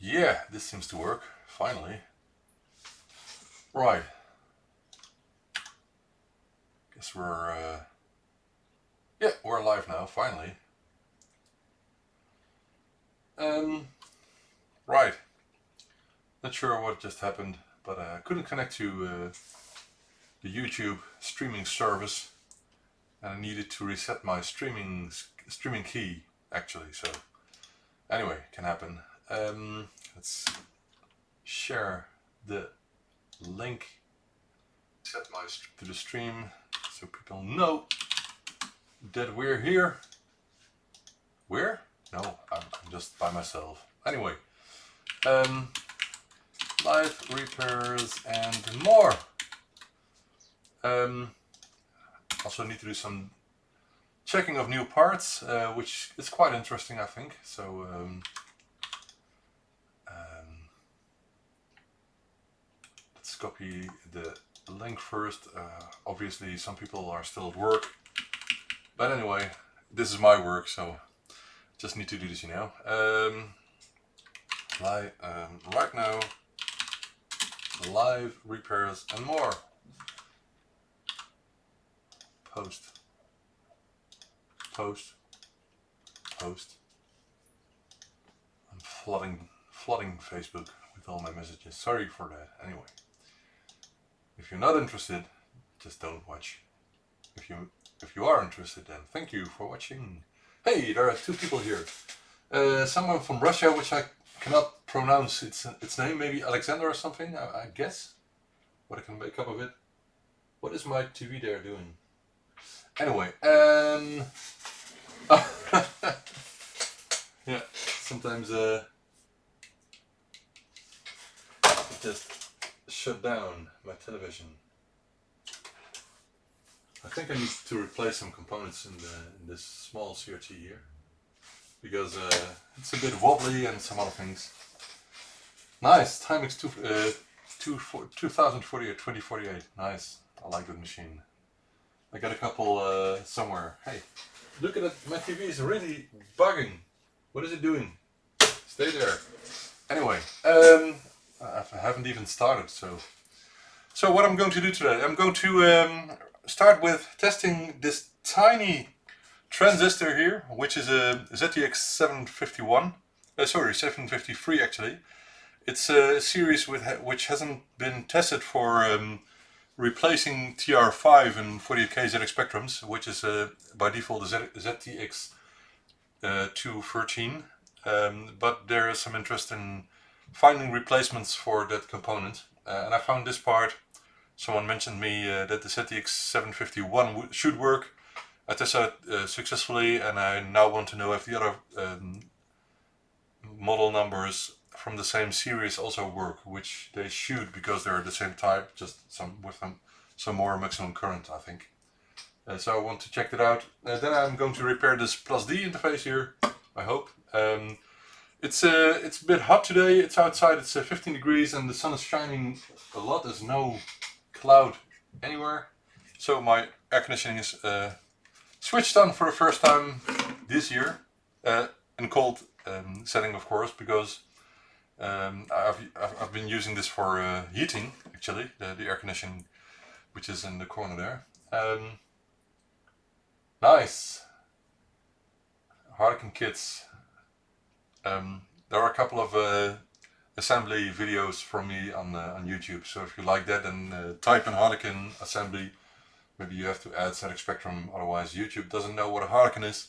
Yeah, this seems to work, finally. Right. Guess we're live now, finally. Right. Not sure what just happened, but I couldn't connect to the YouTube streaming service, and I needed to reset my streaming key, actually, so anyway, can happen. Let's share the link to the stream so people know that we're here. Where? No, I'm just by myself. Anyway, live repairs and more. Also need to do some checking of new parts, which is quite interesting, I think. So let's copy the link first. Obviously some people are still at work, but anyway, this is my work, so just need to do this, you know. Right now, live repairs and more. Post. I'm flooding Facebook with all my messages. Sorry for that. Anyway, if you're not interested, just don't watch. If you are interested, then thank you for watching. Hey, there are two people here. Someone from Russia, which I cannot pronounce its name. Maybe Alexander or something. I guess. What I can make up of it. What is my TV there doing? Anyway, yeah, sometimes it just shut down my television. I think I need to replace some components in this small CRT here, because it's a bit wobbly and some other things. Nice, Timex 2048. Nice, I like that machine. I got a couple somewhere. Hey, look at it, my TV is really bugging. What is it doing? Stay there. Anyway, I haven't even started, so what I'm going to do today, I'm going to start with testing this tiny transistor here, which is a ZTX 751, 753 actually. It's a series which hasn't been tested for replacing TR5 and 48K ZX Spectrums, which is by default a ZTX 213, but there is some interest in finding replacements for that component, and I found this part. Someone mentioned me that the ZTX 751 should work. I tested it successfully, and I now want to know if the other model numbers from the same series also work, which they should, because they're the same type, just with some more maximum current, I think. So I want to check that out. Then I'm going to repair this plus D interface here, I hope. It's a bit hot today. It's outside, it's 15 degrees and the sun is shining a lot. There's no cloud anywhere. So my air conditioning is switched on for the first time this year, in cold setting, of course, because I've been using this for heating, actually, the air conditioning, which is in the corner there. Nice. Harlequin kits. There are a couple of assembly videos from me on YouTube, so if you like that, then type in Harlequin assembly. Maybe you have to add ZX Spectrum, otherwise YouTube doesn't know what a Harlequin is.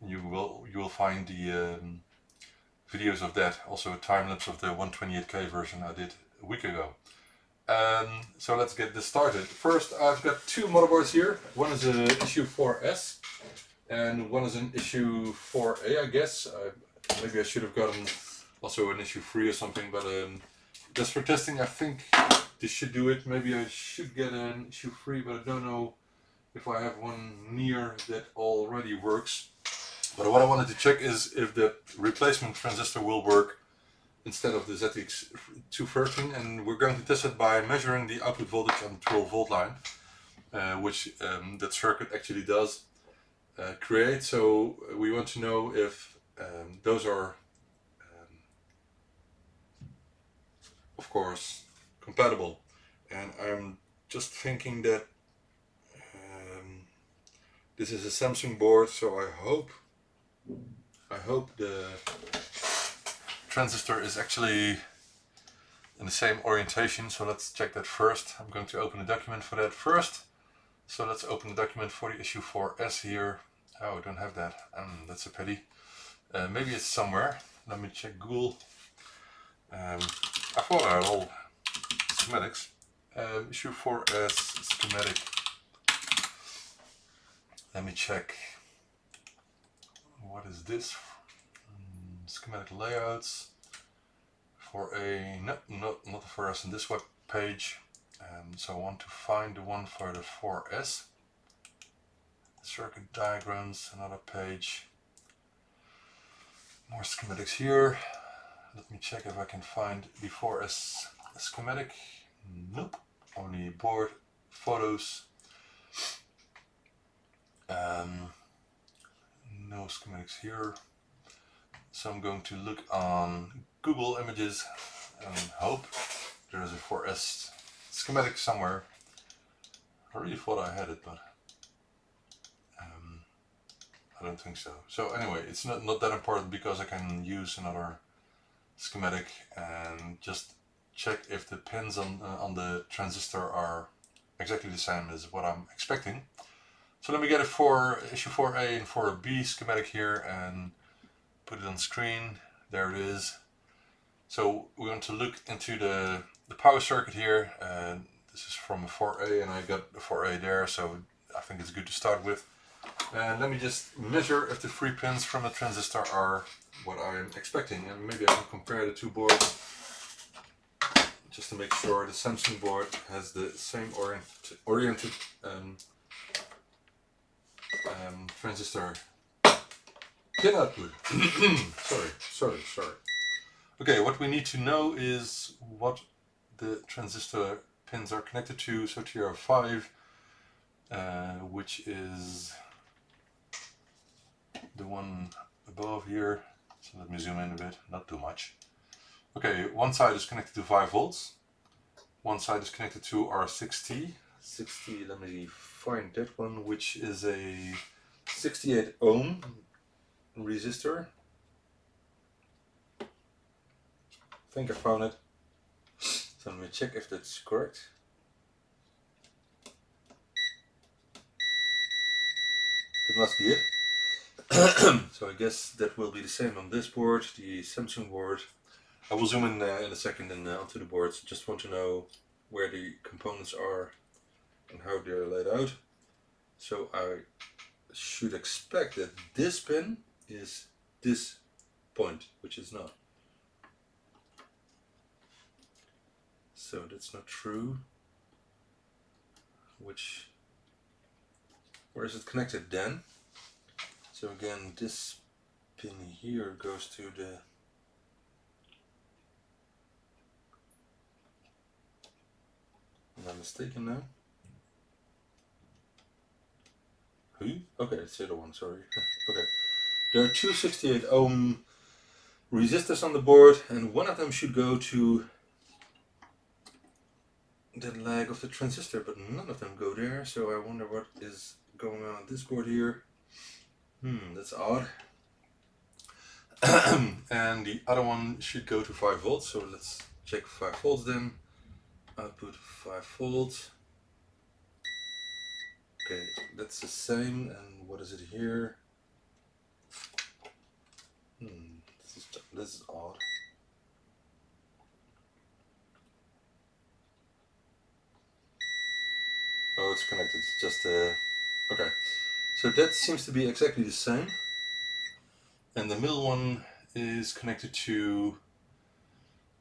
You will find the videos of that, also a time lapse of the 128K version I did a week ago. So let's get this started. First, I've got two motherboards here. One is an issue 4S and one is an issue 4A, I guess. Maybe I should have gotten also an issue 3 or something, but just for testing, I think this should do it. Maybe I should get an issue 3, but I don't know if I have one near that already works. But what I wanted to check is if the replacement transistor will work instead of the ZTX 213, and we're going to test it by measuring the output voltage on the 12 volt line, which that circuit actually does create. So we want to know if those are of course, compatible. And I'm just thinking that this is a Samsung board, so I hope the transistor is actually in the same orientation. So let's check that first. I'm going to open a document for that first. So let's open the document for the issue 4S here. Oh, I don't have that. That's a pity. Maybe it's somewhere. Let me check Google. I thought I had all schematics. Issue 4S schematic. Let me check. What is this? Schematic layouts. 4A. No, not for us in this web page. So I want to find the one for the 4S. Circuit diagrams, another page. More schematics here. Let me check if I can find the 4S schematic. Nope. Only board photos. No schematics here. So I'm going to look on Google Images and hope there is a 4S schematic somewhere. I really thought I had it, but I don't think so. So anyway, it's not that important because I can use another schematic and just check if the pins on the transistor are exactly the same as what I'm expecting. So let me get it for issue 4A and 4B schematic here and put it on screen. There it is. So we want to look into the power circuit here. This is from a 4A and I got the 4A there, so I think it's good to start with. And let me just measure if the 3 pins from the transistor are what I'm expecting, and maybe I can compare the two boards just to make sure the Samsung board has the same oriented transistor pin output. sorry. Okay, what we need to know is what the transistor pins are connected to. So TR5, which is the one above here. So let me zoom in a bit, not too much. Okay, one side is connected to 5 volts. One side is connected to R60. 60, let me find that one, which is a 68 ohm resistor. I think I found it. So let me check if that's correct. That must be it. So I guess that will be the same on this board, the Samsung board. I will zoom in a second and onto the boards. Just want to know where the components are and how they're laid out. So I should expect that this pin is this point, which is not. So that's not true. Where is it connected then? So again, this pin here goes to the am I mistaken now? Who? Okay, it's the other one, sorry. Okay. There are two 68 ohm resistors on the board, and one of them should go to the leg of the transistor, but none of them go there, so I wonder what is going on this board here. That's odd. And the other one should go to 5 volts, so let's check 5 volts then. Output 5 volts. Okay, that's the same, and what is it here? This is odd. Oh, it's connected, it's just okay. So that seems to be exactly the same. And the middle one is connected to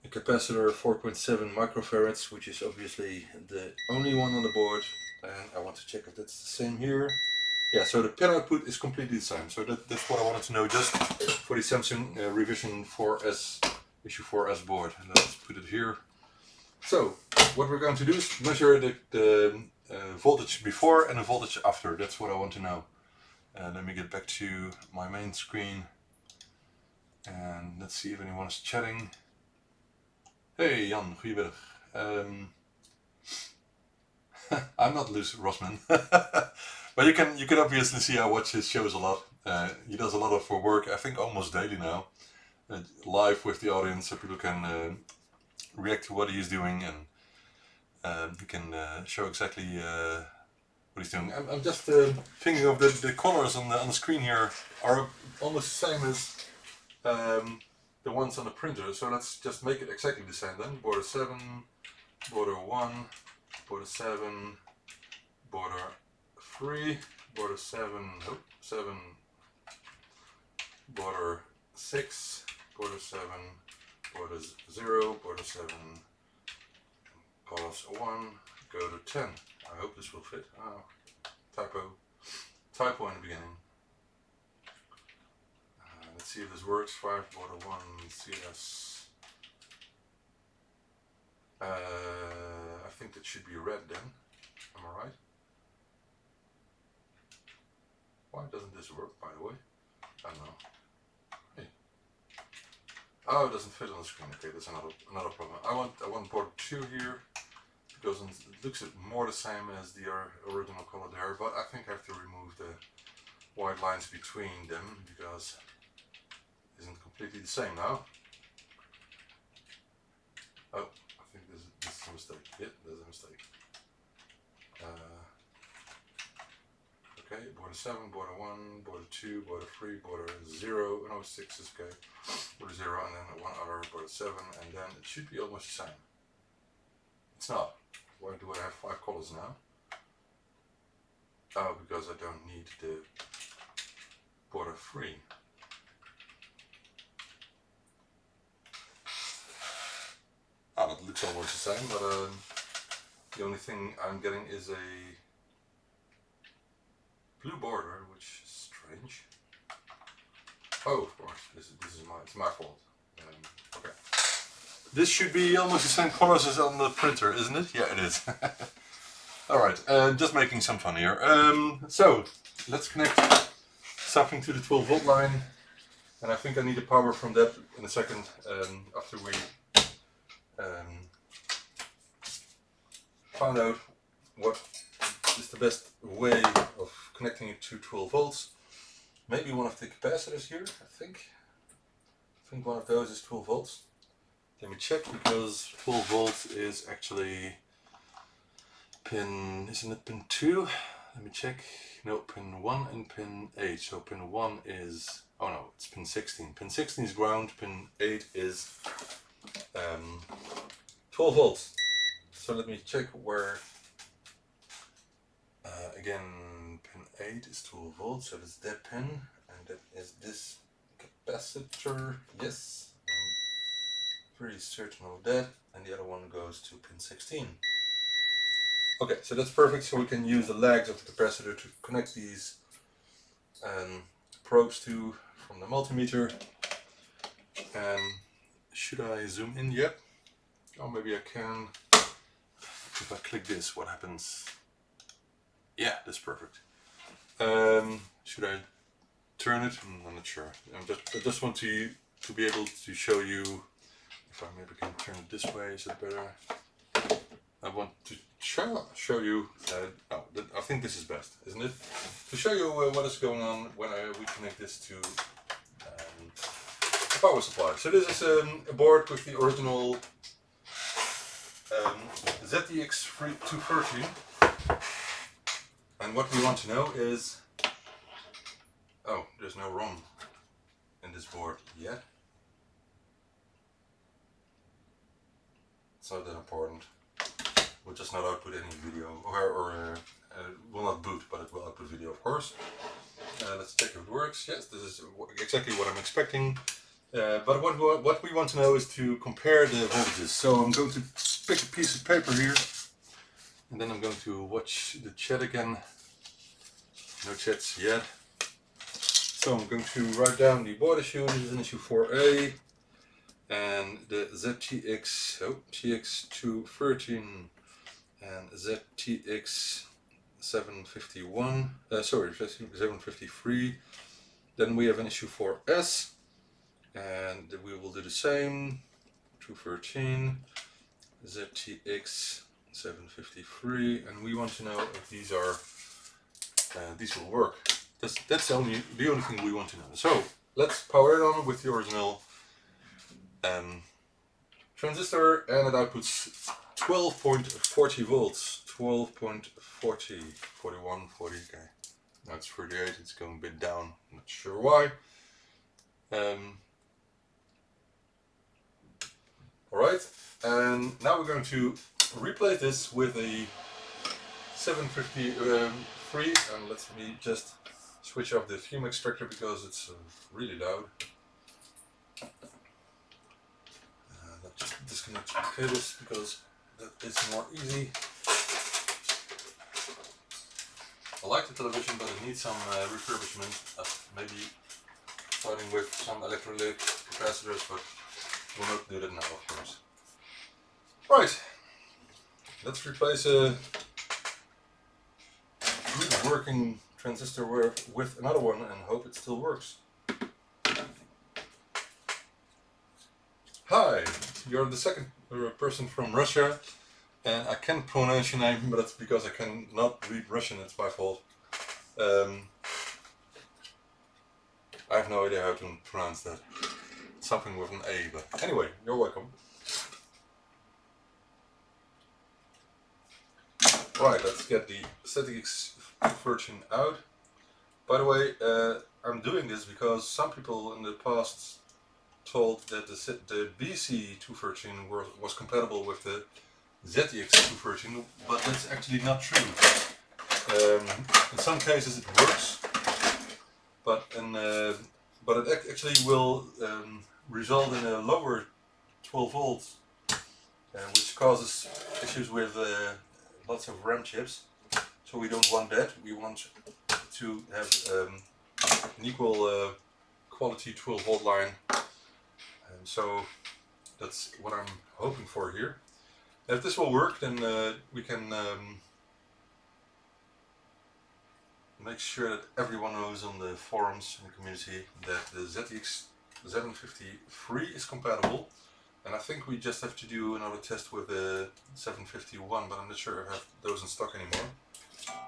a capacitor 4.7 microfarads, which is obviously the only one on the board. And I want to check if that's the same here. Yeah, so the pin output is completely the same. So that's what I wanted to know just for the Samsung revision 4S, issue 4S board. And let's put it here. So what we're going to do is measure the voltage before and the voltage after. That's what I want to know. Let me get back to my main screen. And let's see if anyone is chatting. Hey Jan, goedemiddag. I'm not Luce Rossman, but you can obviously see I watch his shows a lot. He does a lot of work, I think almost daily now, live with the audience, so people can react to what he's doing, and he can show exactly what he's doing. I'm just thinking of the colors on the screen here are almost the same as the ones on the printer, so let's just make it exactly the same then. Border 7, border 1, border 7, border 3, border 7, nope, 7, border 6, border 7, border 0, border 7, pause 1, go to 10. I hope this will fit. Oh, typo in the beginning. Let's see if this works. 5, border 1, CS. I think that should be red then. Am I right? Why doesn't this work, by the way? I don't know. Hey. Oh, it doesn't fit on the screen. Okay, that's another problem. I want border 2 here, because it looks more the same as the original color there, but I think I have to remove the white lines between them, because it isn't completely the same now. Oh, I think this is a mistake. Yeah, there's a mistake. Okay, border 7, border 1, border 2, border 3, border 0, no 6 is okay, border 0, and then one other border 7, and then it should be almost the same. It's not. Why do I have 5 colors now? Oh, because I don't need the border 3. Oh, that looks almost the same, but the only thing I'm getting is a blue border, which is strange. Oh, of course, it's my fault. Okay. This should be almost the same colors as on the printer, isn't it? Yeah, it is. Alright, just making some fun here. So, let's connect something to the 12 volt line. And I think I need the power from that in a second, after we found out what is the best way of connecting it to 12 volts. Maybe one of the capacitors here, I think one of those is 12 volts. Let me check, because 12 volts is actually pin, isn't it pin 2? Let me check. No, pin 1 and pin 8. So pin 1 is, oh no, it's pin 16. Pin 16 is ground, pin 8 is 12 volts. So let me check where, again, pin 8 is 12 volts, so that's that pin, and that is this capacitor, yes, I'm pretty certain of that, and the other one goes to pin 16. Okay, so that's perfect, so we can use the legs of the capacitor to connect these probes to from the multimeter. Should I zoom in yet? Oh, maybe I can. If I click this, what happens? Yeah, that's perfect. Should I turn it? I'm not sure. I just want to be able to show you. If I maybe can turn it this way, is it better? I want to show you. Oh, I think this is best, isn't it? To show you what is going on when we connect this to the power supply. So this is a board with the original ZTX 213. And what we want to know is, oh, there's no ROM in this board yet. It's not that important. We'll just not output any video, or will not boot, but it will output video, of course. Let's check if it works. Yes, this is exactly what I'm expecting. But what we want to know is to compare the voltages. So I'm going to pick a piece of paper here, and then I'm going to watch the chat again. No chats yet. So I'm going to write down the board issue. This is an issue 4A. And the ZTX, TX213 and ZTX 751, 753. Then we have an issue 4S, and we will do the same. 213, ZTX 753, and we want to know if these are these will work. That's the only thing we want to know. So let's power it on with the original transistor, and it outputs 12.40 volts. 12.40, 41, 40. Okay, that's 38. It's going a bit down. Not sure why. Alright, and now we're going to replace this with a 753, and let me just switch off the fume extractor because it's really loud. Let's just disconnect the cables because that is more easy. I like the television, but it needs some refurbishment, maybe starting with some electrolytic capacitors, but we'll not do that now, of course. Right, let's replace a good working transistor with another one and hope it still works. Hi, you're the second person from Russia, and I can't pronounce your name, but that's because I cannot read Russian. It's my fault. I have no idea how to pronounce that. Something with an A, but anyway, you're welcome. Right, let's get the ZTX version out. By the way, I'm doing this because some people in the past told that the BC213 was compatible with the ZTX213, but that's actually not true. In some cases it works, but it actually will result in a lower 12 volts, which causes issues with lots of RAM chips. So we don't want that. We want to have an equal quality 12 volt line. So that's what I'm hoping for here. If this will work, then we can make sure that everyone knows on the forums in the community that the ZTX 753 is compatible. And I think we just have to do another test with the 751, but I'm not sure I have those in stock anymore.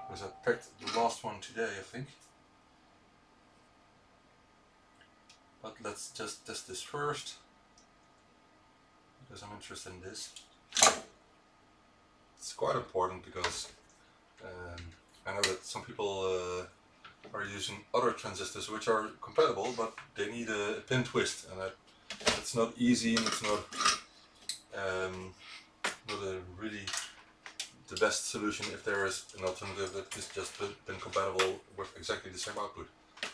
Because I picked the last one today, I think. But let's just test this first, because I'm interested in this. It's quite important because I know that some people are using other transistors which are compatible, but they need a pin twist, and it's not easy, and it's not really the best solution if there is an alternative that is just pin compatible with exactly the same output.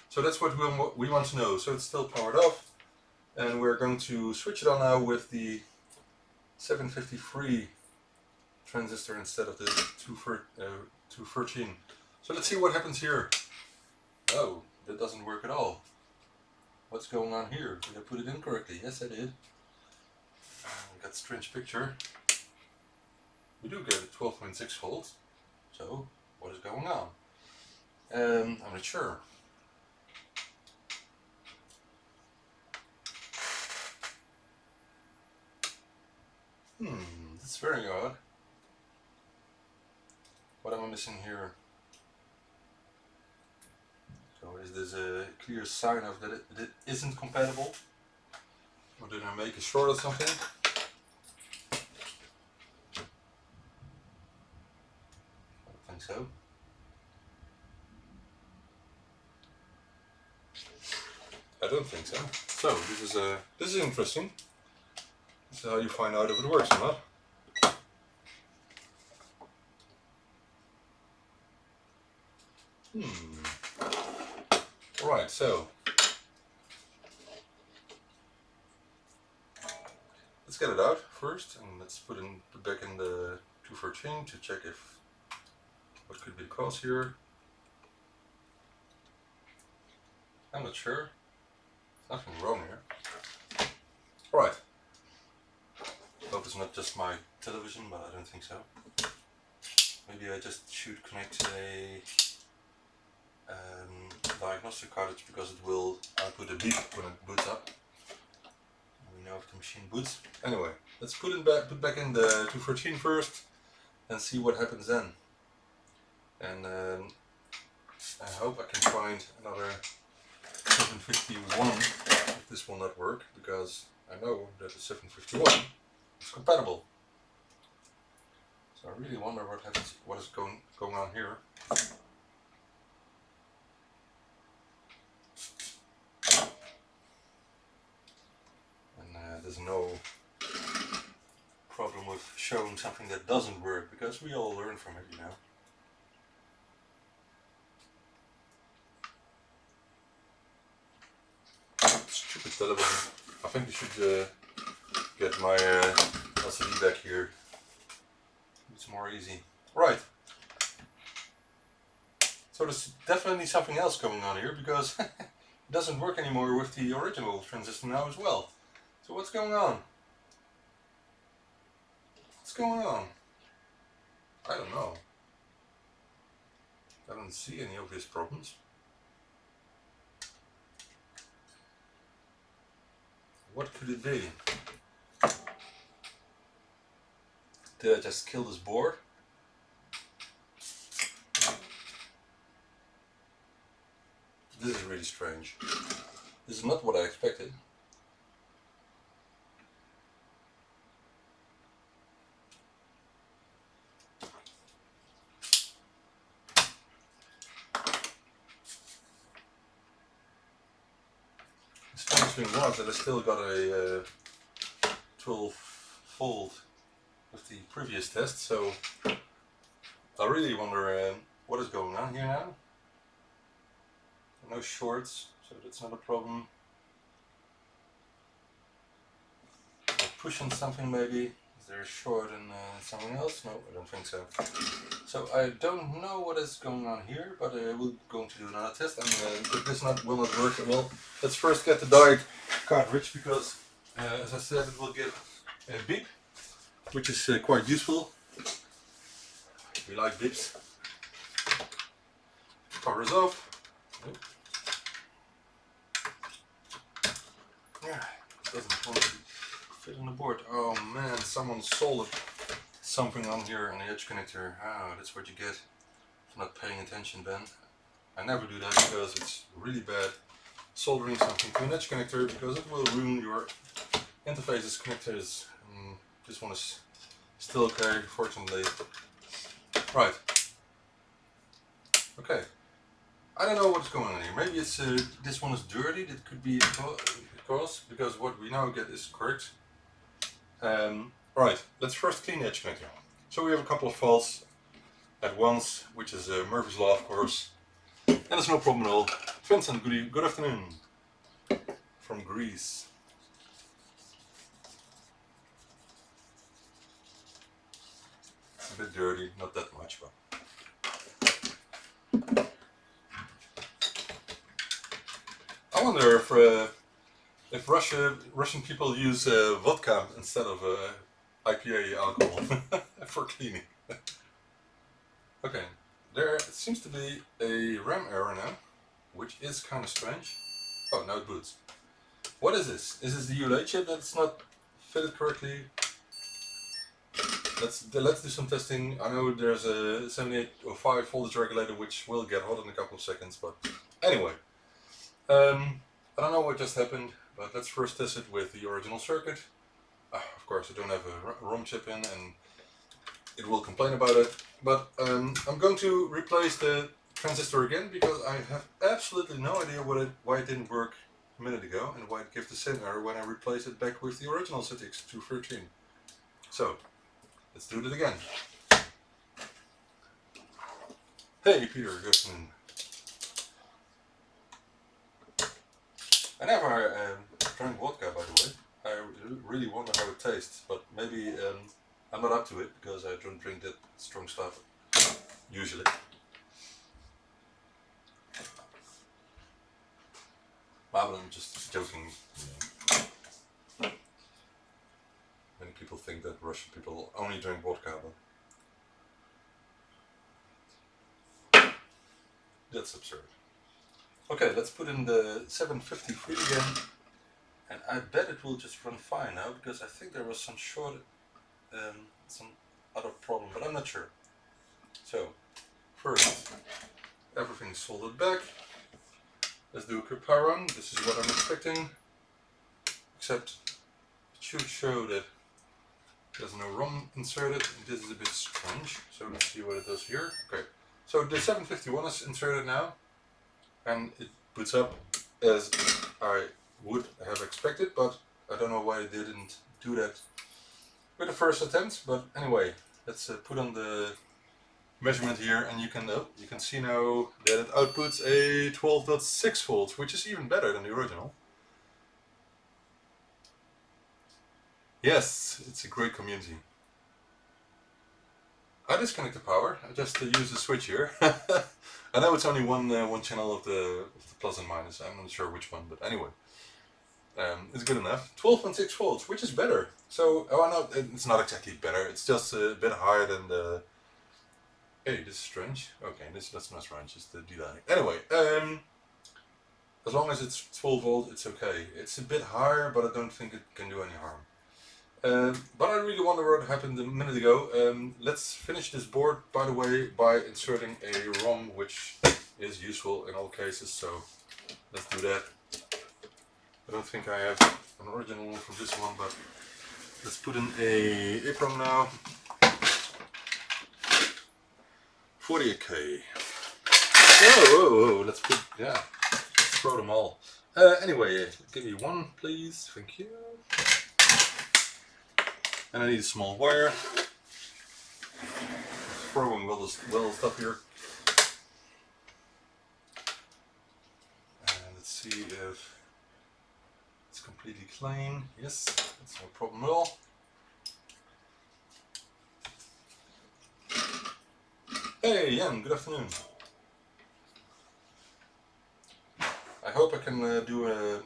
So that's what we want to know. So it's still powered off, and we're going to switch it on now with the 753 transistor instead of the 213. So let's see what happens here. Oh, that doesn't work at all. What's going on here? Did I put it in correctly? Yes, I did. I got a strange picture. We do get a 12.6 volts. So, what is going on? I'm not sure. That's very odd. What am I missing here? So is this a clear sign of that it isn't compatible? Or did I make a short or something? I don't think so. I don't think so. So this is interesting. This is how you find out if it works or not. Right, so let's get it out first, and let's put back in the 213 to check if what could be the cause here. I'm not sure. There's nothing wrong here. Right. Hope it's not just my television, but I don't think so. Maybe I just should connect a diagnostic cartridge, because it will output a beep when it boots up. And we know know if the machine boots. Anyway, let's put back in the 214 first and see what happens then. And I hope I can find another 751 if this will not work, because I know that the 751 is compatible. So I really wonder what happens, what is going on here. And there's no problem with showing something that doesn't work, because we all learn from it, you know. Stupid television. I think you should get my LCD back here. It's more easy. Right. So there's definitely something else going on here, because it doesn't work anymore with the original transistor now as well. So what's going on? What's going on? I don't know. I don't see any obvious problems. What could it be? Did I just kill this board? This is really strange. This is not what I expected. The strange thing was that I still got a 12-volt with the previous test, so I really wonder what is going on here now. No shorts, so that's not a problem. Pushing something maybe. Is there a short in something else? No, I don't think so. So I don't know what is going on here, but we're going to do another test. And if this will not work, well, let's first get the diode cartridge, because as I said, it will give a beep, which is quite useful. We like beeps. Power is off. Yeah, it doesn't want to fit on the board. Oh man, someone soldered something on here on the edge connector. Oh, that's what you get for not paying attention, Ben. I never do that, because it's really bad soldering something to an edge connector, because it will ruin your interfaces, connectors. This one is still okay, fortunately. Right. Okay. I don't know what's going on here. Maybe it's this one is dirty. That could be because what we now get is correct. Right. Let's first clean the edge connector. So we have a couple of faults at once, which is Murphy's Law, of course, and it's no problem at all. Vincent, good afternoon from Greece. It's a bit dirty, not that much, but. I wonder if Russian people use vodka instead of IPA alcohol for cleaning. Okay, there seems to be a RAM error now, which is kind of strange. Oh, now it boots. What is this? Is this the ULA chip that's not fitted correctly? Let's do some testing. I know there's a 7805 voltage regulator which will get hot in a couple of seconds, but anyway. I don't know what just happened, but let's first test it with the original circuit. Of course, I don't have a ROM chip in, and it will complain about it. But I'm going to replace the transistor again, because I have absolutely no idea why it didn't work a minute ago, and why it gave the same error when I replaced it back with the original ZX213. So, let's do it again. Hey Peter, good afternoon. I never drank vodka, by the way. I really wonder how it tastes, but maybe I'm not up to it, because I don't drink that strong stuff usually. But I'm just joking. Many people think that Russian people only drink vodka, but that's absurd. Okay, let's put in the 753 again And I bet it will just run fine now, because I think there was some some other problem, but I'm not sure. So first, everything's soldered back. Let's do a quick power on. This is what I'm expecting, except it should show that there's no ROM inserted. This is a bit strange, so let's see what it does here. Okay, so the 751 is inserted now, and it boots up as I would have expected, but I don't know why it didn't do that with the first attempt. But anyway, let's put on the measurement here, and you can see now that it outputs a 12.6 volts, which is even better than the original. Yes, it's a great community. I disconnect the power. I just use the switch here. I know it's only one channel of the plus and minus. I'm not sure which one, but anyway, it's good enough. 12.6 volts, which is better. So, oh no, it's not exactly better. It's just a bit higher than the. Hey, this is strange. Okay, that's not strange. It's the D-line. Anyway, as long as it's 12 volt, it's okay. It's a bit higher, but I don't think it can do any harm. But I really wonder what happened a minute ago. Let's finish this board, by the way, by inserting a ROM, which is useful in all cases, so let's do that. I don't think I have an original one from this one, but let's put in a EEPROM now. 48K. Whoa, let's put, yeah, let's throw them all. Anyway, give me one, please, thank you. And I need a small wire. Throwing well stuff here. And let's see if it's completely clean. Yes, that's no problem at all. Hey Jan, good afternoon. I hope I can do a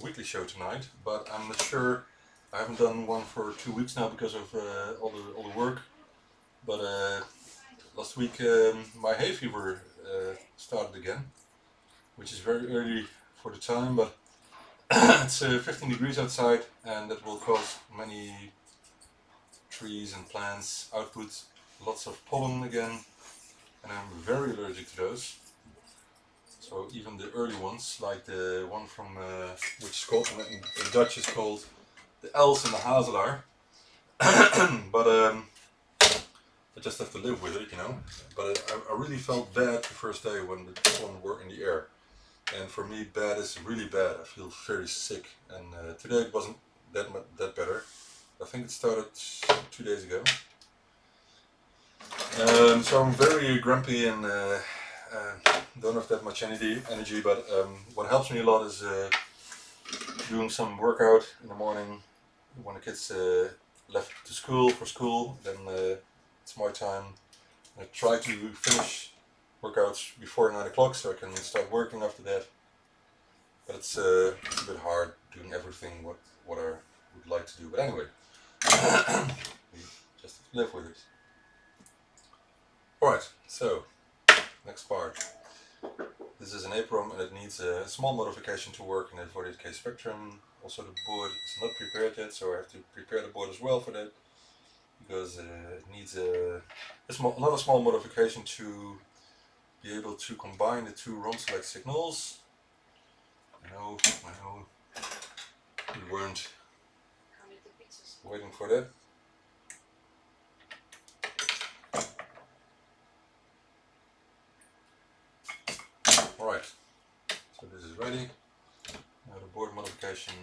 weekly show tonight, but I'm not sure. I haven't done one for 2 weeks now because of all the work. But last week my hay fever started again, which is very early for the time, but it's 15 degrees outside, and that will cause many trees and plants output lots of pollen again, and I'm very allergic to those. So even the early ones, like the one from which is called in Dutch is called the Els and the Hazelaar. But I just have to live with it, you know. But I really felt bad the first day when the pollen were in the air. And for me, bad is really bad. I feel very sick. And today it wasn't that better. I think it started 2 days ago. So I'm very grumpy and don't have that much energy. But what helps me a lot is doing some workout in the morning when the kids left to school for school. Then it's my time. I try to finish workouts before 9 o'clock so I can start working after that. But it's a bit hard doing everything what I would like to do. But anyway, we just live with it. Alright, so next part. This is an EEPROM and it needs a small modification to work in a 48K spectrum. Also the board is not prepared yet, so I have to prepare the board as well for that. Because it needs another small modification to be able to combine the two ROM select signals. I know, we weren't waiting for that. Alright, so this is ready. Now the board modification.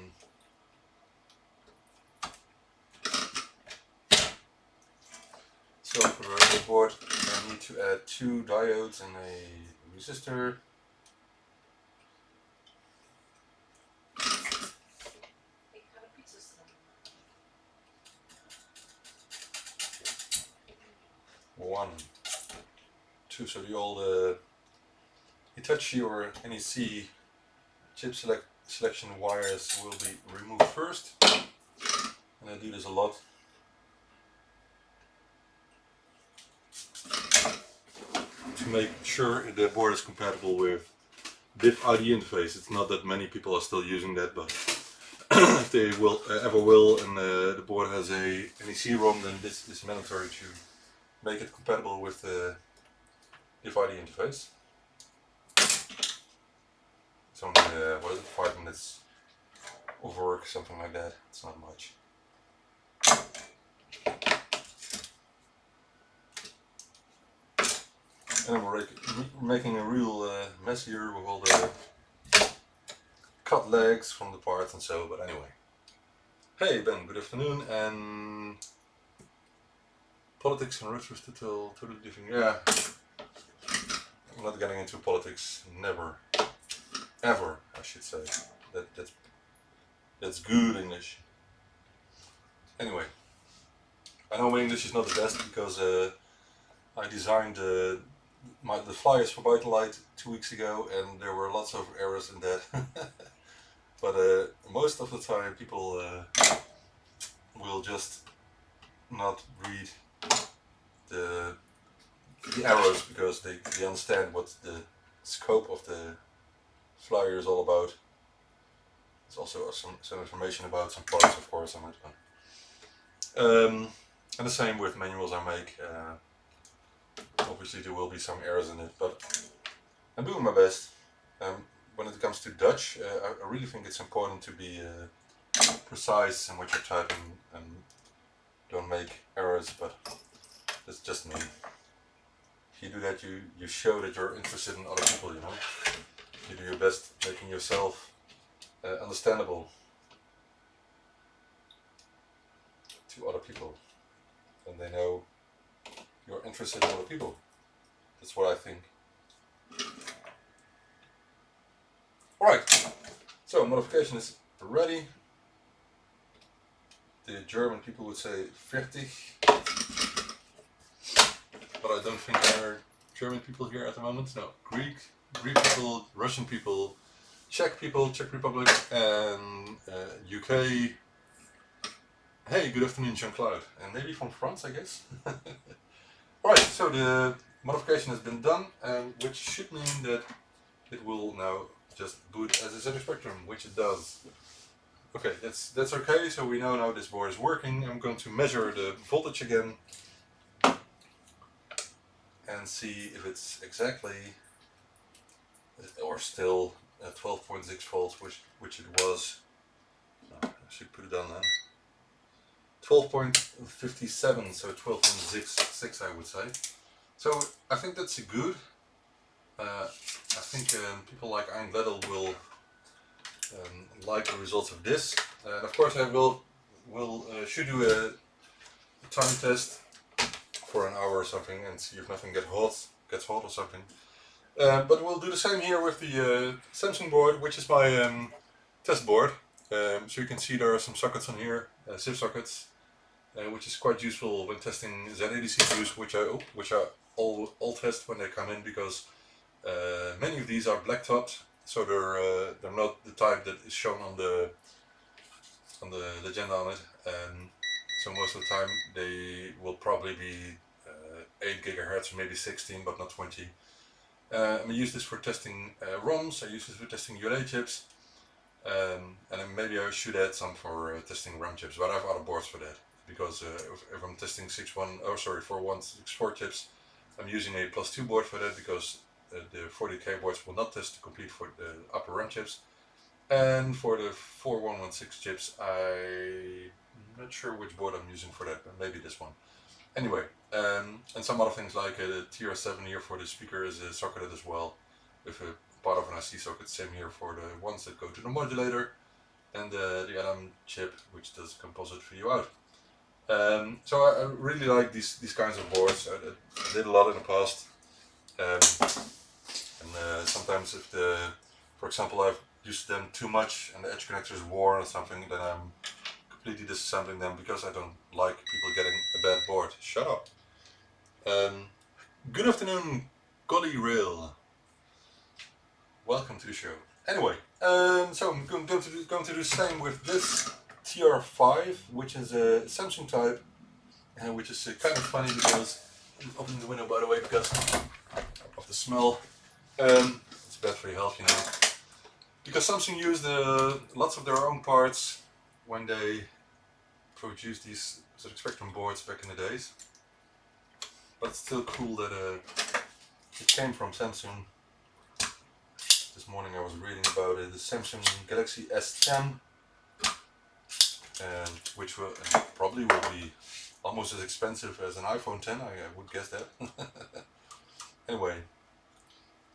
So for the regular board, I need to add 2 diodes and a resistor. One, 2, so the old Hitachi or NEC chip selection wires will be removed first, and I do this a lot. To make sure the board is compatible with diff ID interface. It's not that many people are still using that, but they will ever will, and the board has a NEC ROM, then this is mandatory to make it compatible with the ByteDelight interface. It's only, what is it, 5 minutes of work, something like that. It's not much. And we're making a real mess here with all the cut legs from the parts and so, but anyway. Hey Ben, good afternoon, and politics and retros totally different. Yeah, I'm not getting into politics, never, ever, I should say. That's good English. Anyway, I know my English is not the best because I designed the flyers for ByteDelight 2 weeks ago, and there were lots of errors in that. But most of the time people will just not read the arrows because they understand what the scope of the flyer is all about. There's also some information about some parts, of course, on it. And the same with manuals I make. Obviously there will be some errors in it, but I'm doing my best. When it comes to Dutch, I really think it's important to be precise in what you're typing and don't make errors, but that's just me. If you do that, you show that you're interested in other people, you know. You do your best making yourself understandable to other people, and they know you're interested in other people. That's what I think. Alright, so modification is ready. The German people would say fertig, but I don't think there are German people here at the moment. No, Greek people, Russian people, Czech people, Czech Republic, and UK. Hey, good afternoon, Jean-Claude, and maybe from France, I guess. Alright, so the modification has been done, which should mean that it will now just boot as a ZX Spectrum, which it does. Okay, that's okay, so we know now this board is working. I'm going to measure the voltage again and see if it's exactly or still 12.6 volts, which it was. I should put it down then. 12.57, so 12.66 I would say. So I think that's good. I think people like Ein Gledel will like the results of this. And of course I should do a time test for an hour or something and see if nothing gets hot or something. But we'll do the same here with the Samsung board, which is my test board. So you can see there are some sockets on here, SIF sockets, which is quite useful when testing Z80 CPUs, which I all test when they come in, because many of these are black topped, so they're not the type that is shown on the legenda on it. So most of the time they will probably be 8 gigahertz, maybe 16, but not 20. I use this for testing ROMs. I use this for testing ULA chips, and then maybe I should add some for testing RAM chips. But I have other boards for that, because if I'm testing 4164 chips, I'm using a +2 board for that, because the 40K boards will not test complete for the upper RAM chips. And for the 4116 chips, I'm not sure which board I'm using for that, but maybe this one. Anyway, and some other things like the TR7 here for the speaker is socketed as well, with a part of an IC socket. Same here for the ones that go to the modulator, and the LM chip, which does composite video out. So I really like these kinds of boards. I did a lot in the past, and sometimes if for example, I've used them too much and the edge connector is worn or something, then I'm completely disassembling them, because I don't like people getting a bad board. Shut up. Good afternoon, Golly Rail. Welcome to the show. Anyway, so I'm going to do the same with this TR5, which is a Samsung type, which is kind of funny because I'm opening the window, by the way, because of the smell. It's bad for your health, you know. Because Samsung used lots of their own parts when they produced these ZX Spectrum boards back in the days. But it's still cool that it came from Samsung. This morning I was reading about it, the Samsung Galaxy S10, and which will probably will be almost as expensive as an iPhone 10. I would guess that. Anyway,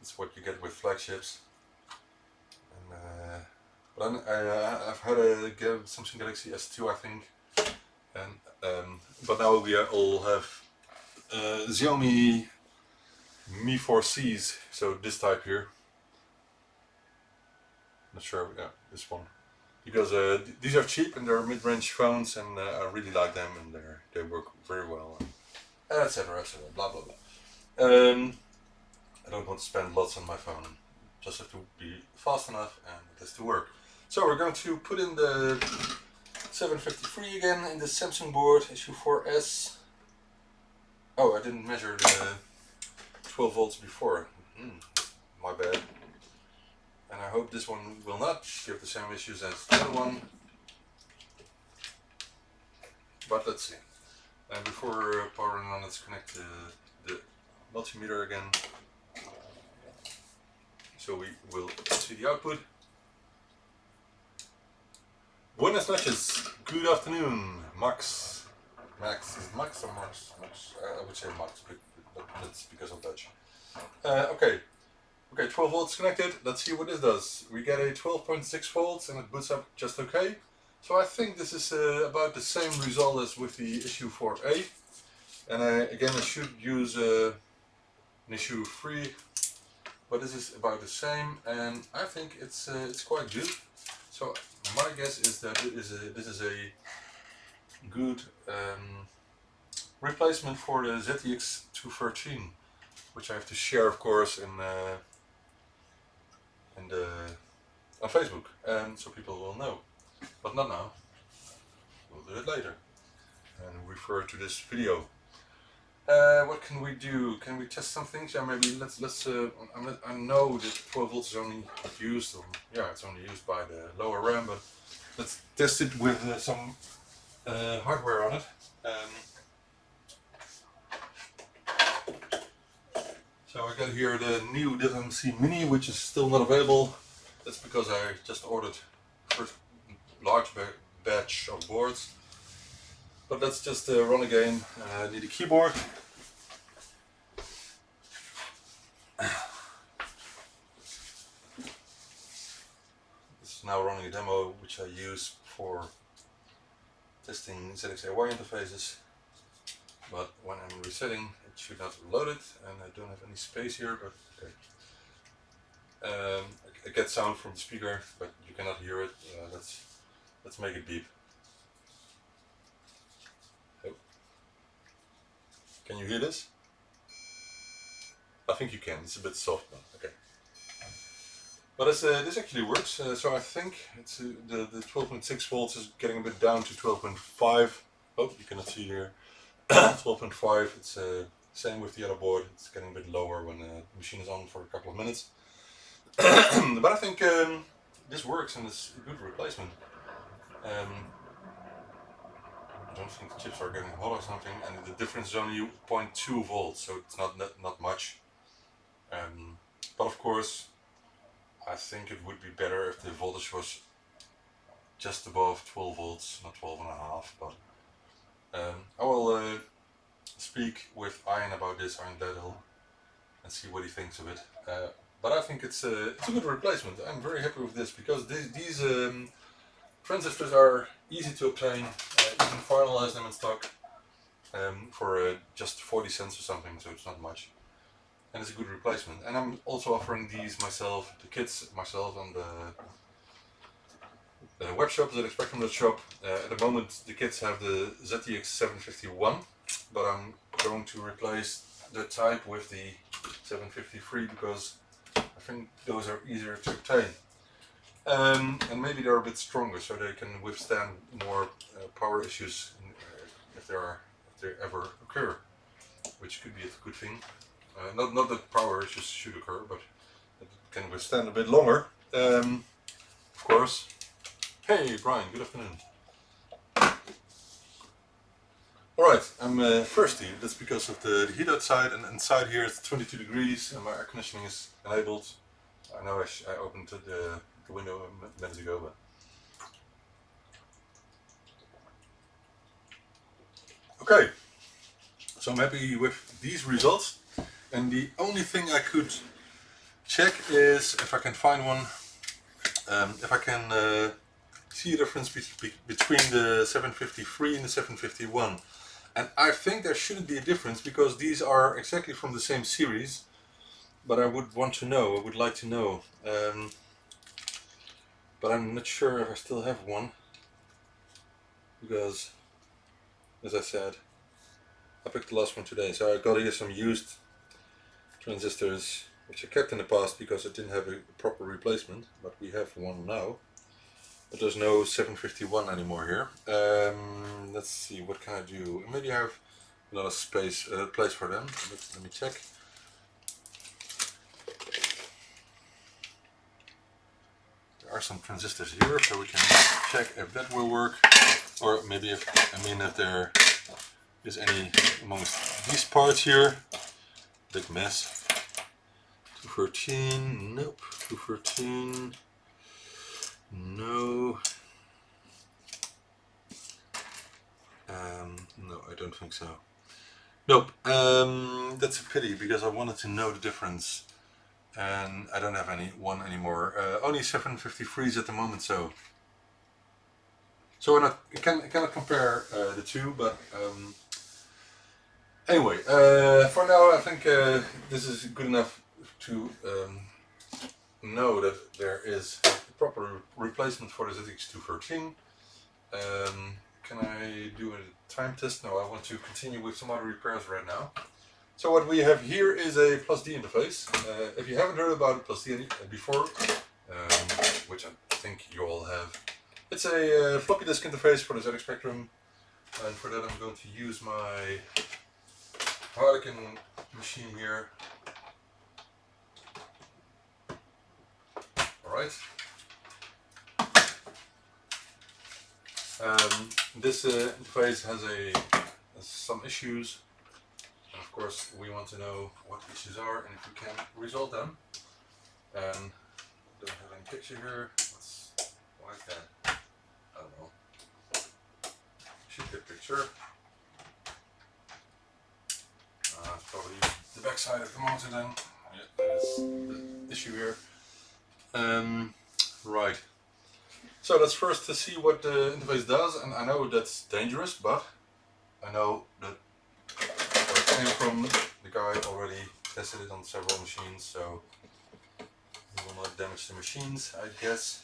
it's what you get with flagships. And, but I've had a Samsung Galaxy S2, I think, and but now we all have Xiaomi Mi 4Cs. So this type here. Not sure, yeah, this one. Because these are cheap and they're mid-range phones, and I really like them, and they work very well, etc. etc. Blah blah blah. I don't want to spend lots on my phone. Just have to be fast enough, and it has to work. So we're going to put in the 753 again in the Samsung board, issue 4S. Oh, I didn't measure the 12 volts before. My bad. And I hope this one will not give the same issues as the other one. But let's see. And before powering on, let's connect the multimeter again. So we will see the output. Buenas noches. Good afternoon, Max. Max, is it Max or Max? Max. I would say Max, but that's because of Dutch. Okay. Okay, 12 volts connected. Let's see what this does. We get a 12.6 volts and it boots up just okay. So I think this is about the same result as with the issue 4A. And again, I should use an issue 3, but this is about the same, and I think it's quite good. So my guess is that this is a good replacement for the ZTX 213, which I have to share, of course, on Facebook, and so people will know, but not now. We'll do it later and refer to this video. What can we do? Can we test some things? Yeah, maybe let's. I know that 12 volts is only used, or yeah, it's only used by the lower RAM, but let's test it with some hardware on it. So I got here the new DevMC Mini, which is still not available. That's because I just ordered first large batch of boards. But let's just run a game. I need a keyboard. This is now running a demo which I use for testing ZXAY interfaces. But when I'm resetting, it should not load it, and I don't have any space here, but okay. I get sound from the speaker, but you cannot hear it. Let's make it beep. Oh. Can you hear this? I think you can. It's a bit soft, but okay. But this actually works. So I think it's the 12.6 volts is getting a bit down to 12.5. Oh, you cannot see here. 12.5. It's same with the other board. It's getting a bit lower when the machine is on for a couple of minutes. But I think this works, and it's a good replacement. I don't think the chips are getting hot or something, and the difference is only 0.2 volts, so it's not much. But of course, I think it would be better if the voltage was just above 12 volts, not 12.5. But I will speak with Ian about this, Untitled, and see what he thinks of it. But I think it's a good replacement. I'm very happy with this, because these transistors are easy to obtain. You can finalize them in stock for just 40 cents or something, so it's not much. And it's a good replacement. And I'm also offering these myself, the kits myself, on the web shop, ZX Spectrum shop. At the moment the kits have the ZTX 751, but I'm going to replace the type with the 753 because I think those are easier to obtain. And maybe they're a bit stronger, so they can withstand more power issues if they ever occur, which could be a good thing. Not that power issues should occur, but it can withstand a bit longer. Of course. Hey Brian, good afternoon. Alright, I'm thirsty. That's because of the heat outside, and inside here it's 22 degrees and my air conditioning is enabled. I know I opened the window a minute ago, but... Okay, so I'm happy with these results, and the only thing I could check is if I can find one, if I can see a difference between the 753 and the 751. And I think there shouldn't be a difference because these are exactly from the same series, but I would want to know, I would like to know. But I'm not sure if I still have one, because, as I said, I picked the last one today, so I got here some used transistors, which I kept in the past because I didn't have a proper replacement, but we have one now. But there's no 751 anymore here. Let's see, what can I do? Maybe I have a lot of space, place for them. Let me check. There are some transistors here, so we can check if that will work, or maybe if there is any amongst these parts here. Big mess. 213, nope. 213, no. No, I don't think so. Nope. That's a pity because I wanted to know the difference, and I don't have one anymore. Only 753s at the moment, so I cannot compare the two. But anyway, for now I think this is good enough to know that there is a proper replacement for the ZX213. Can I do a time test? No, I want to continue with some other repairs right now. So what we have here is a plus D interface. If you haven't heard about plus D before, which I think you all have, it's a floppy disk interface for the ZX Spectrum, and for that I'm going to use my Harlequin machine here. Alright. This interface has some issues, and of course we want to know what the issues are and if we can resolve them. And I don't have any picture here. Why is that? I don't know. Should get a picture. It's probably the back side of the motor then. Yeah, that is the issue here. Right. So let's first see what the interface does, and I know that's dangerous, but I know that where it came from, the guy already tested it on several machines, so it will not damage the machines, I guess.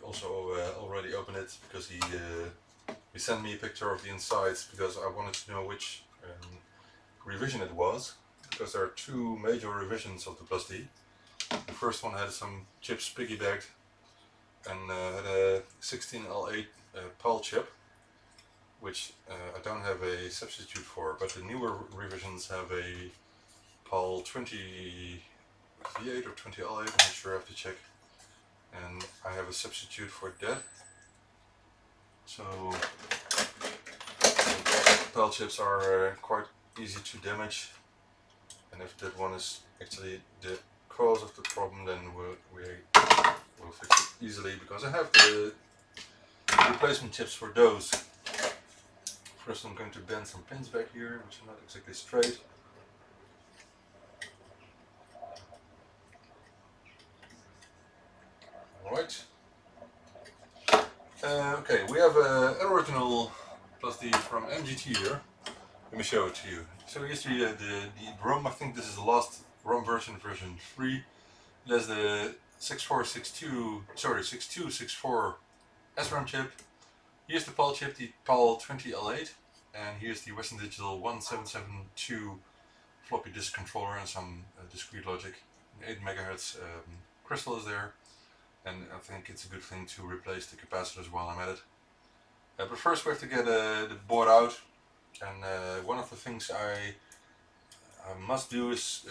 Also already opened it because he sent me a picture of the insides because I wanted to know which revision it was, because there are two major revisions of the Plus D. The first one had some chips piggybacked and had a 16L8 PAL chip, which I don't have a substitute for, but the newer revisions have a PAL 20V8 or 20L8, I'm not sure, I have to check, and I have a substitute for that. So PAL chips are quite easy to damage, and if that one is actually the cause of the problem, then we'll fix it easily, because I have the replacement chips for those. First I'm going to bend some pins back here, which are not exactly straight. Alright. Okay, we have an original Plus D from MGT here. Let me show it to you. So here's the ROM. I think this is the last ROM version 3. It has the 6264 SRAM chip. Here's the PAL chip, the PAL 20L8, and here's the Western Digital 1772 floppy disk controller and some discrete logic. 8 MHz crystal is there, and I think it's a good thing to replace the capacitors while I'm at it. But first we have to get the board out, and one of the things I must do is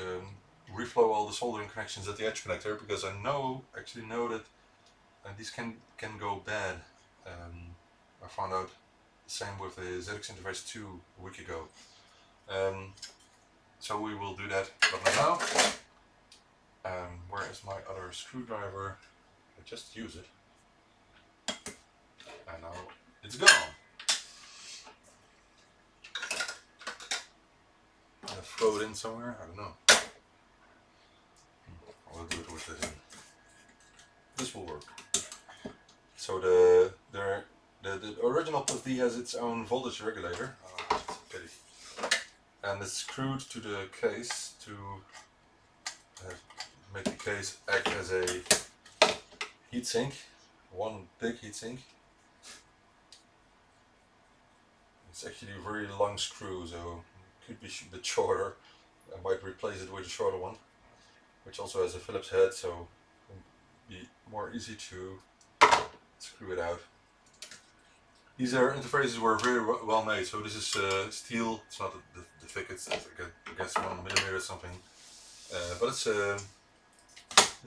reflow all the soldering connections at the edge connector, because I actually know that these can go bad. I found out the same with the ZX Interface 2 a week ago. So we will do that, but now, where is my other screwdriver? I just use it, and now it's gone. I'm gonna throw it in somewhere, I don't know. I'll do it with this. This will work. So the original Plus D has its own voltage regulator. Oh, that's a pity. And it's screwed to the case to make the case act as a heatsink, one big heatsink. It's actually a very long screw, so it could be a bit shorter. I might replace it with a shorter one, which also has a Phillips head, so it will be more easy to screw it out. These interfaces were very well made. So this is steel. It's not the thickest. I guess 1 millimeter or something. But it's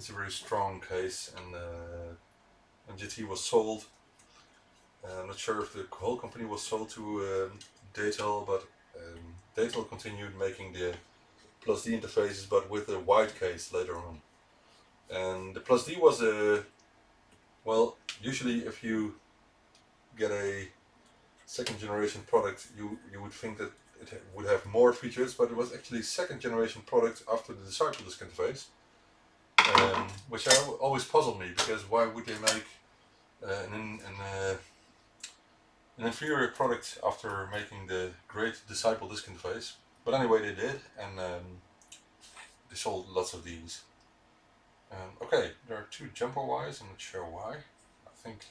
a very strong case, and MGT was sold. I'm not sure if the whole company was sold to Daytel, but Daytel continued making the Plus D interfaces, but with a white case later on. And the Plus D was well, usually if you get a second generation product, you would think that it would have more features, but it was actually second generation product after the Disciple disk interface, which always puzzled me, because why would they make an inferior product after making the great Disciple disk interface? But anyway, they did, and they sold lots of these. Okay, there are 2 jumper wires. I'm not sure why. I think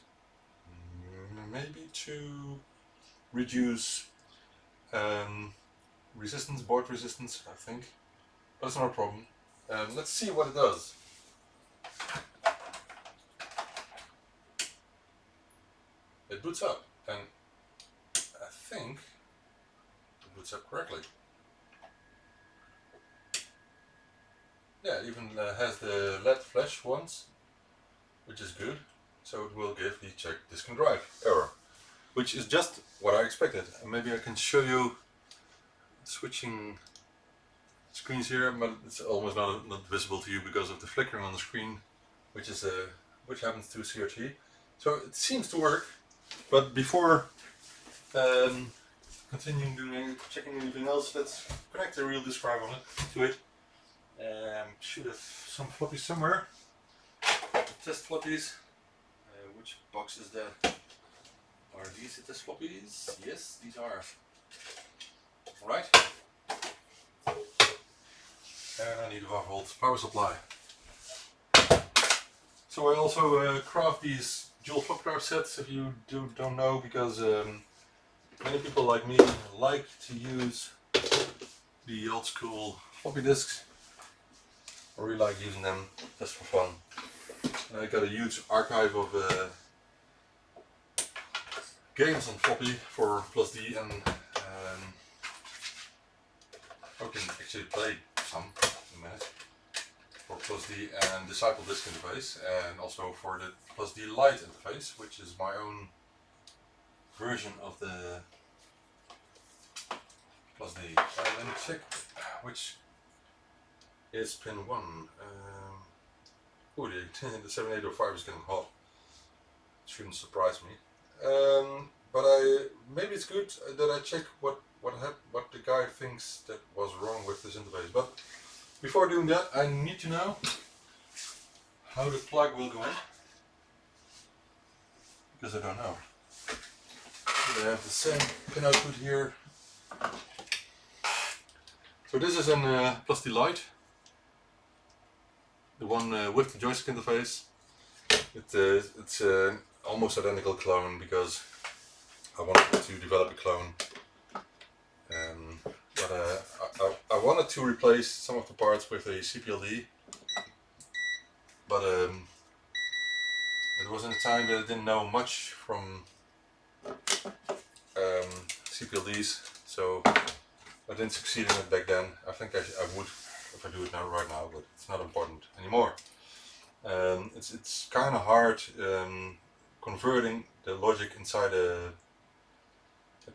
maybe to reduce resistance, board resistance, I think. But it's not a problem. Let's see what it does. It boots up, and I think it boots up correctly. Yeah, it even has the LED flash once, which is good. So it will give the check disk and drive error, which is just what I expected. And maybe I can show you switching screens here, but it's almost not visible to you because of the flickering on the screen, which happens to CRT. So it seems to work, but before continuing checking anything else, let's connect the real disk drive on it to it. Should have some floppies somewhere. Test floppies. Which box is that? Are these the test floppies? Yes, these are. Right. And I need a 5-volt power supply. So I also craft these dual floppy drive sets, if you don't know, because many people like me like to use the old school floppy disks. I really like using them just for fun. And I got a huge archive of games on floppy for Plus D, and I can actually play some in a minute for Plus D and Disciple disk interface, and also for the Plus D Lite interface, which is my own version of the Plus D. Let me check which is pin 1. Oh, the 7805 is getting hot. It shouldn't surprise me. But maybe it's good that I check what the guy thinks that was wrong with this interface. But before doing that, I need to know how the plug will go in, because I don't know. They have the same pin output here. So this is an Plus D Lite, the one with the joystick interface. It's almost identical clone, because I wanted to develop a clone, but I wanted to replace some of the parts with a CPLD, but it was in a time that I didn't know much from CPLDs, so I didn't succeed in it back then. I think I would if I do do it right now, but it's not important anymore. It's kind of hard converting the logic inside a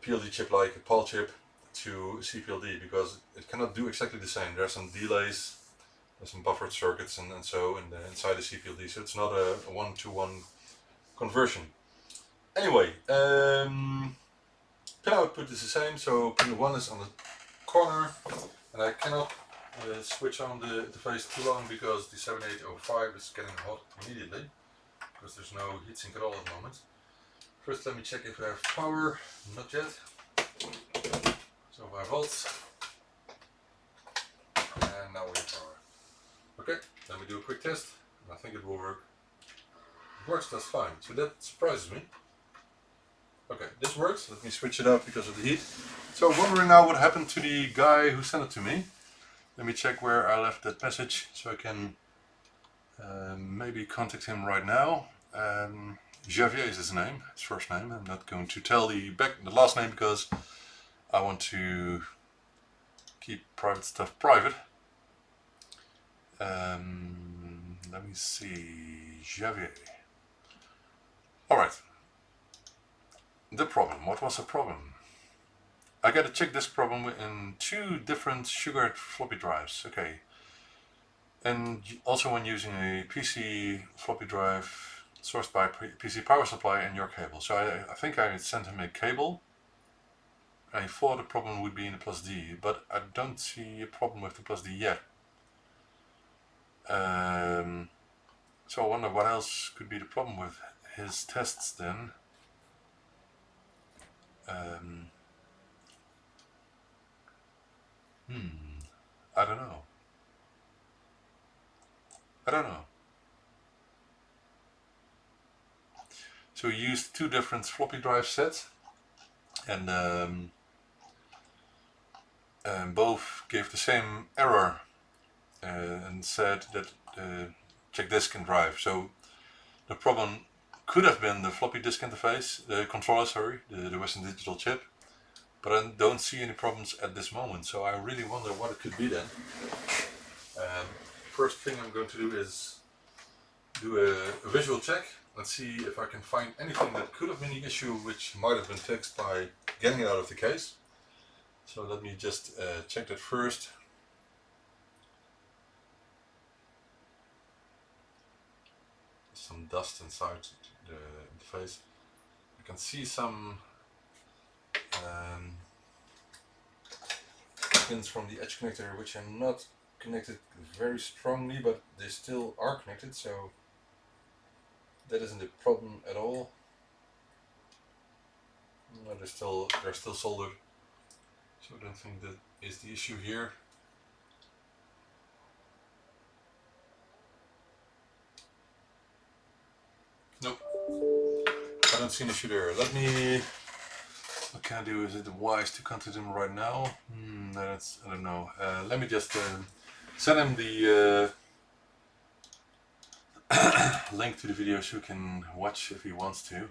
PLD chip like a PAL chip to CPLD, because it cannot do exactly the same. There are some delays, there's some buffered circuits and so inside the CPLD, so it's not a one-to-one conversion. Anyway, pin output is the same, so pin 1 is on the corner, and I cannot switch on the interface too long because the 7805 is getting hot immediately, because there's no heatsink at all at the moment. First let me check if I have power. Not yet. So 5 volts. And now we have power. Okay, let me do a quick test. I think it will work. It works just fine, so that surprises me. Okay, this works. Let me switch it up because of the heat. So I'm wondering now what happened to the guy who sent it to me. Let me check where I left that message so I can maybe contact him right now. Javier is his name, his first name. I'm not going to tell the last name because I want to keep private stuff private. Let me see, Javier. Alright. The problem. What was the problem? I got to check this problem in 2 different sugared floppy drives. Okay. And also when using a PC floppy drive sourced by PC power supply and your cable. So I think I sent him a cable. I thought the problem would be in the plus D, but I don't see a problem with the plus D yet. So I wonder what else could be the problem with his tests then. I don't know. So we used 2 different floppy drive sets, and both gave the same error and said that check disk and drive. So the problem could have been the floppy disk interface, the controller, sorry, the Western Digital chip, but I don't see any problems at this moment. So I really wonder what it could be then. First thing I'm going to do is do a visual check. Let's see if I can find anything that could have been the issue which might have been fixed by getting it out of the case. So let me just check that first. Some dust inside the interface. I can see some pins from the edge connector which are not connected very strongly, but they still are connected, so that isn't a problem at all. No, they're still soldered, so I don't think that is the issue here. Nope, I don't see an issue there. Let me. What can I do? Is it wise to contact him right now? That's, I don't know. Let me just send him the link to the video so he can watch if he wants to.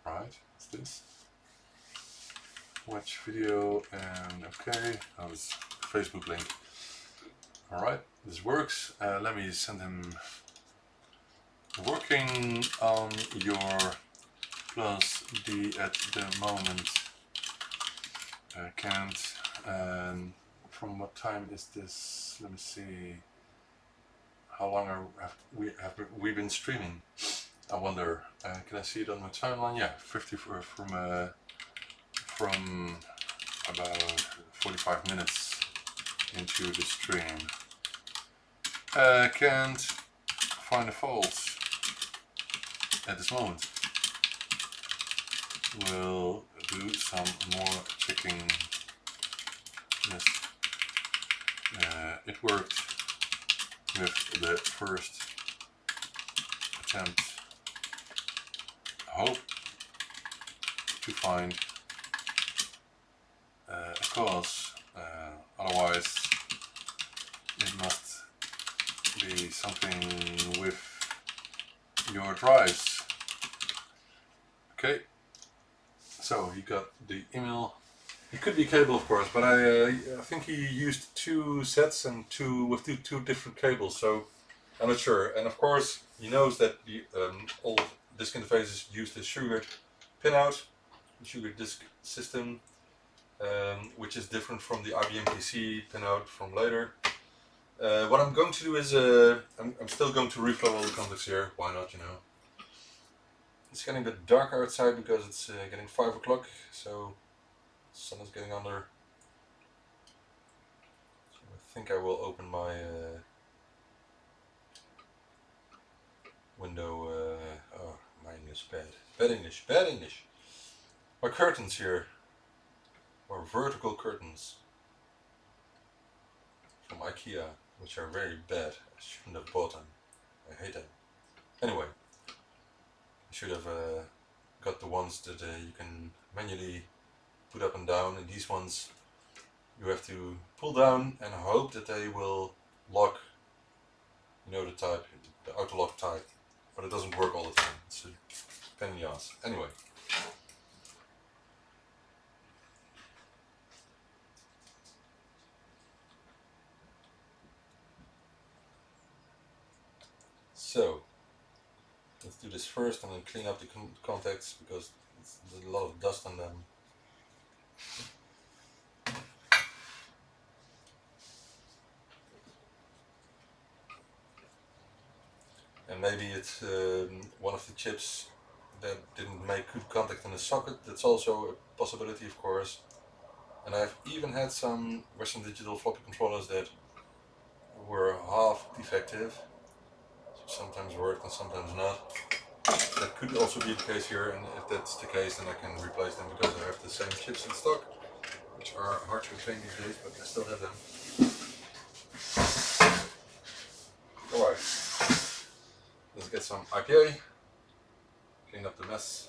Right, what's this? Watch video and okay. Oh, it's a Facebook link. Alright, this works. Let me send him working on your plus D at the moment. Can't. From what time is this? Let me see. How long have we been streaming? I wonder. Can I see it on my timeline? Yeah, 54 from about 45 minutes into the stream. Can't find the faults at this moment. We'll do some more checking. Yes, it worked with the first attempt. Hope to find because otherwise it must be something with your drives. Okay, so he got the email. It could be cable, of course, but I think he used two sets and with two different cables, so I'm not sure. And of course, he knows that the all disk interfaces use the sugared pinout, the sugared disk system, which is different from the IBM PC pinout from later. What I'm going to do is I'm still going to reflow all the contacts here. Why not, you know? It's getting a bit darker outside because it's getting 5 o'clock, so the sun is getting under. So I think I will open my window. Oh, my English bad. Bad English. Bad English. My curtains here are vertical curtains from IKEA, which are very bad. I shouldn't have bought them. I hate them. Anyway, I should have got the ones that you can manually put up and down, and these ones you have to pull down and hope that they will lock, you know, the type, the auto lock type, but it doesn't work all the time. It's a pain in the ass. Anyway. So let's do this first and then clean up the contacts because there's a lot of dust on them. And maybe it's one of the chips that didn't make good contact in the socket. That's also a possibility, of course. And I've even had some Western Digital floppy controllers that were half defective. So sometimes worked and sometimes not. That could also be the case here, and if that's the case, then I can replace them because I have the same chips in stock, which are hard to obtain these days, but I still have them. Alright, let's get some IPA, clean up the mess.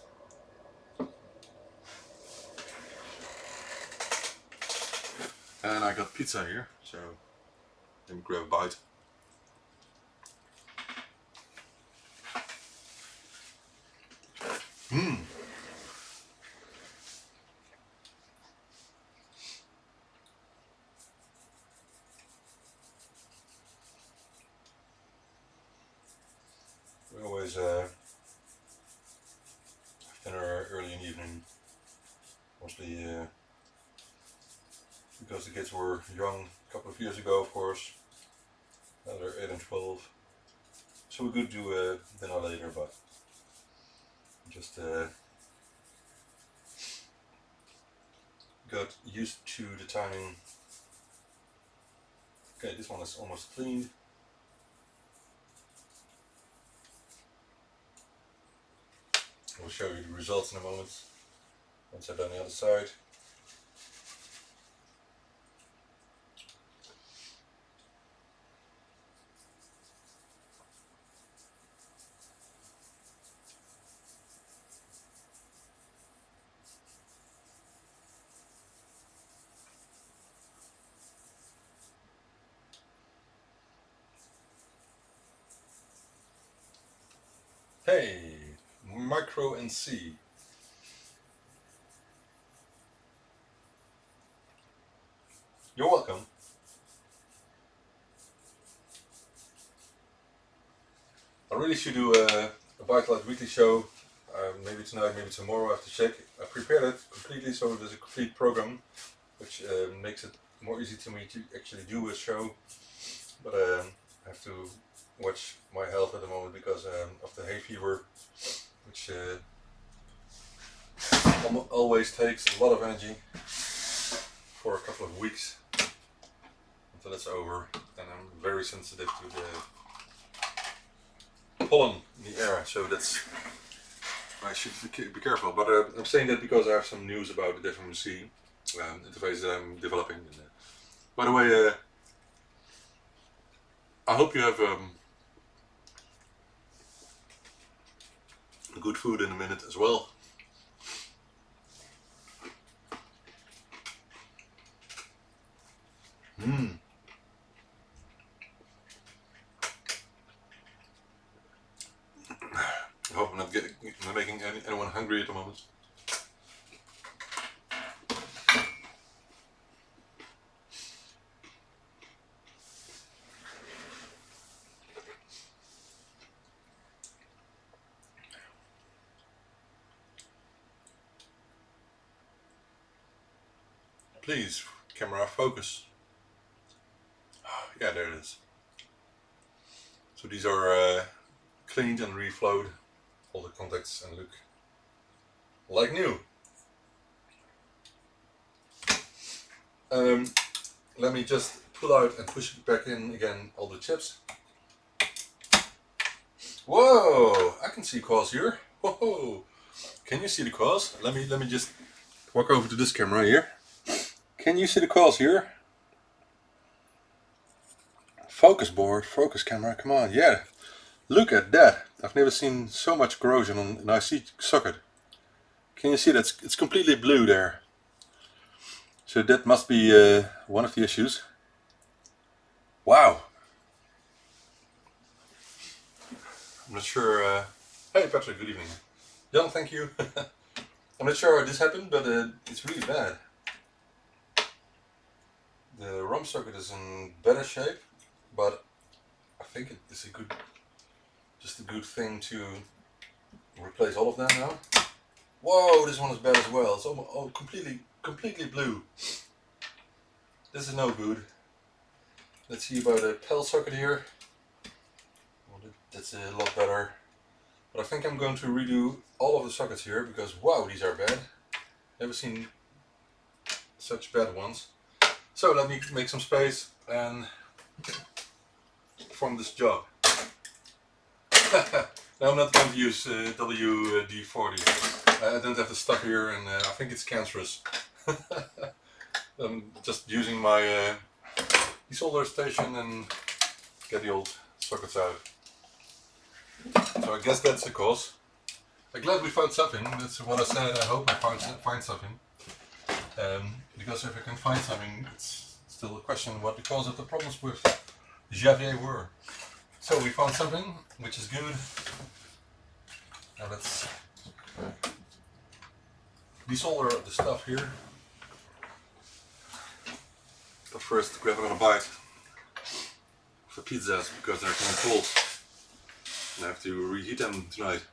And I got pizza here, so let me grab a bite. Mmm. We always have dinner early in the evening, mostly because the kids were young a couple of years ago, of course. Now they're 8 and 12, so we could do dinner later, but just got used to the timing. Okay, this one is almost cleaned. I'll show you the results in a moment once I've done the other side. Hey, Micro NC. You're welcome. I really should do a ByteDelight weekly show. Maybe tonight, maybe tomorrow. I have to check. I prepared it completely, so there's a complete program, which makes it more easy to me to actually do a show. But I have to watch my health at the moment because of the hay fever, which always takes a lot of energy for a couple of weeks until it's over. And I'm very sensitive to the pollen in the air, so that's I should be careful. But I'm saying that because I have some news about the FMC interface that I'm developing. And, by the way, I hope you have good food in a minute as well. I hope I'm not making anyone hungry at the moment. Please, camera, focus. Yeah, there it is. So these are cleaned and reflowed, all the contacts, and look like new. Let me just pull out and push back in again all the chips. Whoa! I can see coils here. Whoa! Can you see the coils? Let me just walk over to this camera here. Can you see the coils here? Focus board, focus camera, come on, yeah. Look at that. I've never seen so much corrosion on an IC socket. Can you see that? It's completely blue there. So that must be one of the issues. Wow. I'm not sure. Hey Patrick, good evening. Jan, thank you. I'm not sure how this happened, but it's really bad. The ROM socket is in better shape, but I think it is just a good thing to replace all of them now. Whoa, this one is bad as well. It's almost completely blue. This is no good. Let's see about the PAL socket here. Well, that's a lot better. But I think I'm going to redo all of the sockets here because wow, these are bad. Never seen such bad ones. So let me make some space and perform this job. No, I'm not going to use WD-40. I don't have the stuff here and I think it's cancerous. I'm just using my desolder station and get the old sockets out. So I guess that's the cause. I'm glad we found something. That's what I said. I hope I find something. Because if I can find something, it's still a question what the cause of the problems with Javier were. So we found something, which is good. Now let's desolder the stuff here. But first, grab another bite of the pizzas because they're getting cold. And I have to reheat them tonight.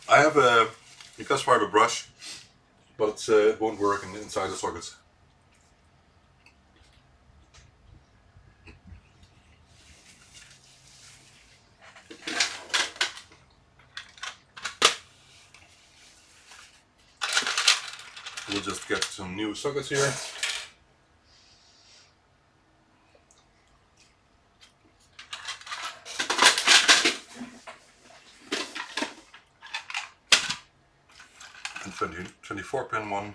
I have a glass fiber brush, but it won't work inside the sockets. We'll just get some new sockets here. And 24 pin one.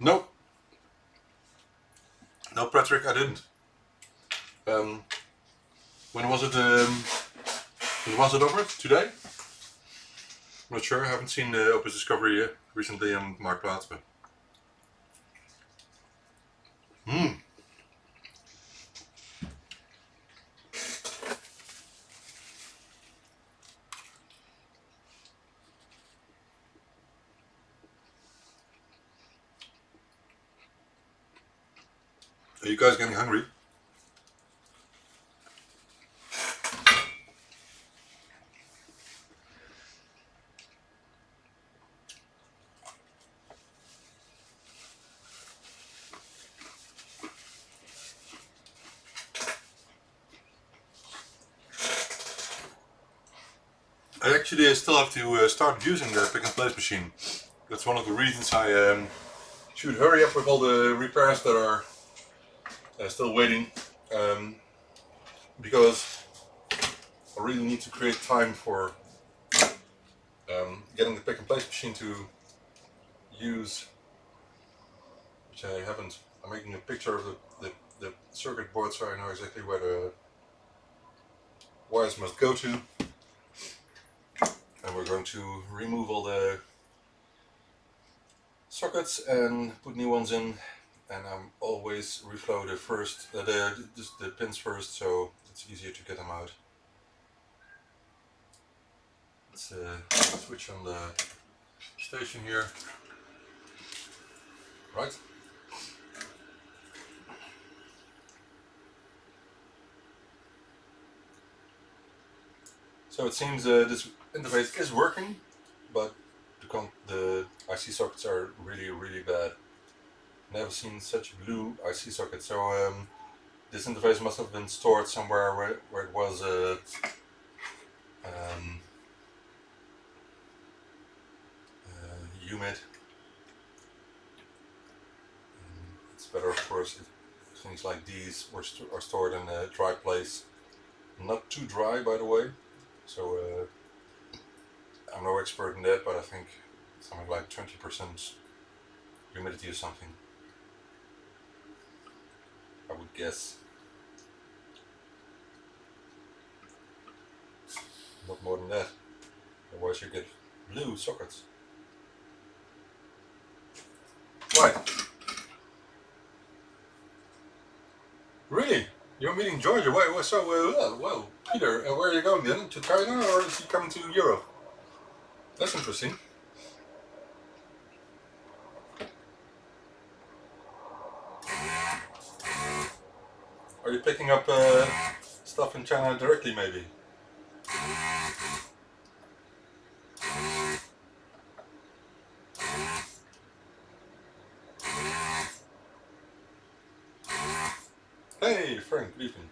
Nope. No, Patrick, I didn't. When was it? When was it over? Today? I'm not sure. I haven't seen the Opus Discovery recently on Marktplaats, but. Are you guys getting hungry? I actually still have to start using the pick and place machine. That's one of the reasons I should hurry up with all the repairs that are still waiting, because I really need to create time for getting the pick and place machine to use which I haven't. I'm making a picture of the circuit board so I know exactly where the wires must go to. And we're going to remove all the sockets and put new ones in. And I'm always reflow the pins first, so it's easier to get them out. Let's switch on the station here. Right. So it seems this interface is working, but the IC sockets are really bad. Never seen such blue IC socket. So this interface must have been stored somewhere where it was humid. It's better, of course, if things like these are stored in a dry place. Not too dry, by the way. So I'm no expert in that, but I think something like 20% humidity or something, I would guess. Not more than that, otherwise you get blue sockets. Right. Really? You're meeting Georgia? Why so well, Peter, where are you going then? To China, or is he coming to Europe? That's interesting. Are you picking up stuff in China directly, maybe? Hey, Frank, good evening.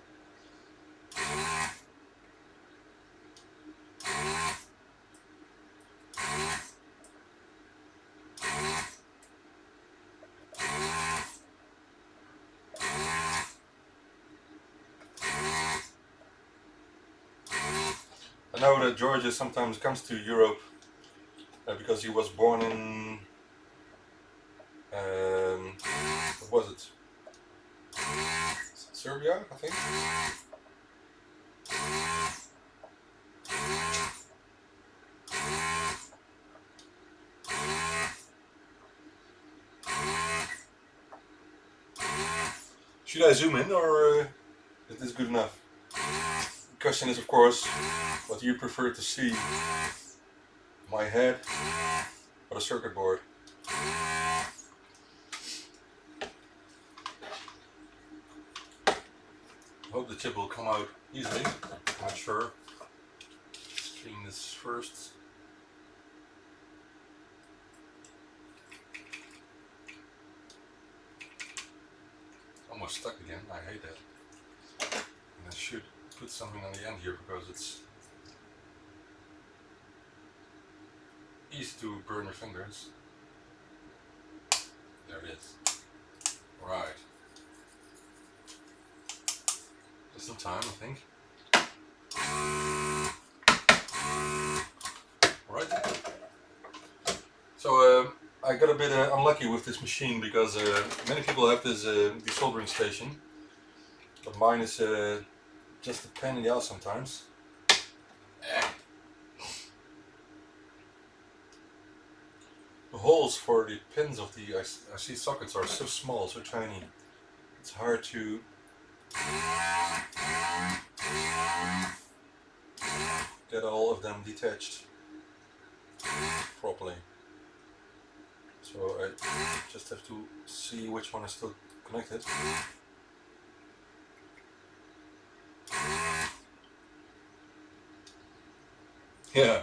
I know that Georgia sometimes comes to Europe because he was born in what was it? Serbia, I think. Should I zoom in, or is this good enough? The question is, of course, what do you prefer to see? My head or the circuit board? I hope the chip will come out easily. I'm not sure. Let's clean this first. Almost stuck again. I hate that. And I should put something on the end here because it's easy to burn your fingers. There it is. Right. Just in time, I think. Alright. So I got a bit unlucky with this machine because many people have this desoldering station, but mine is just a pain in the ass sometimes. The holes for the pins of the IC sockets are so small, so tiny. It's hard to get all of them detached properly. So I just have to see which one is still connected. Yeah.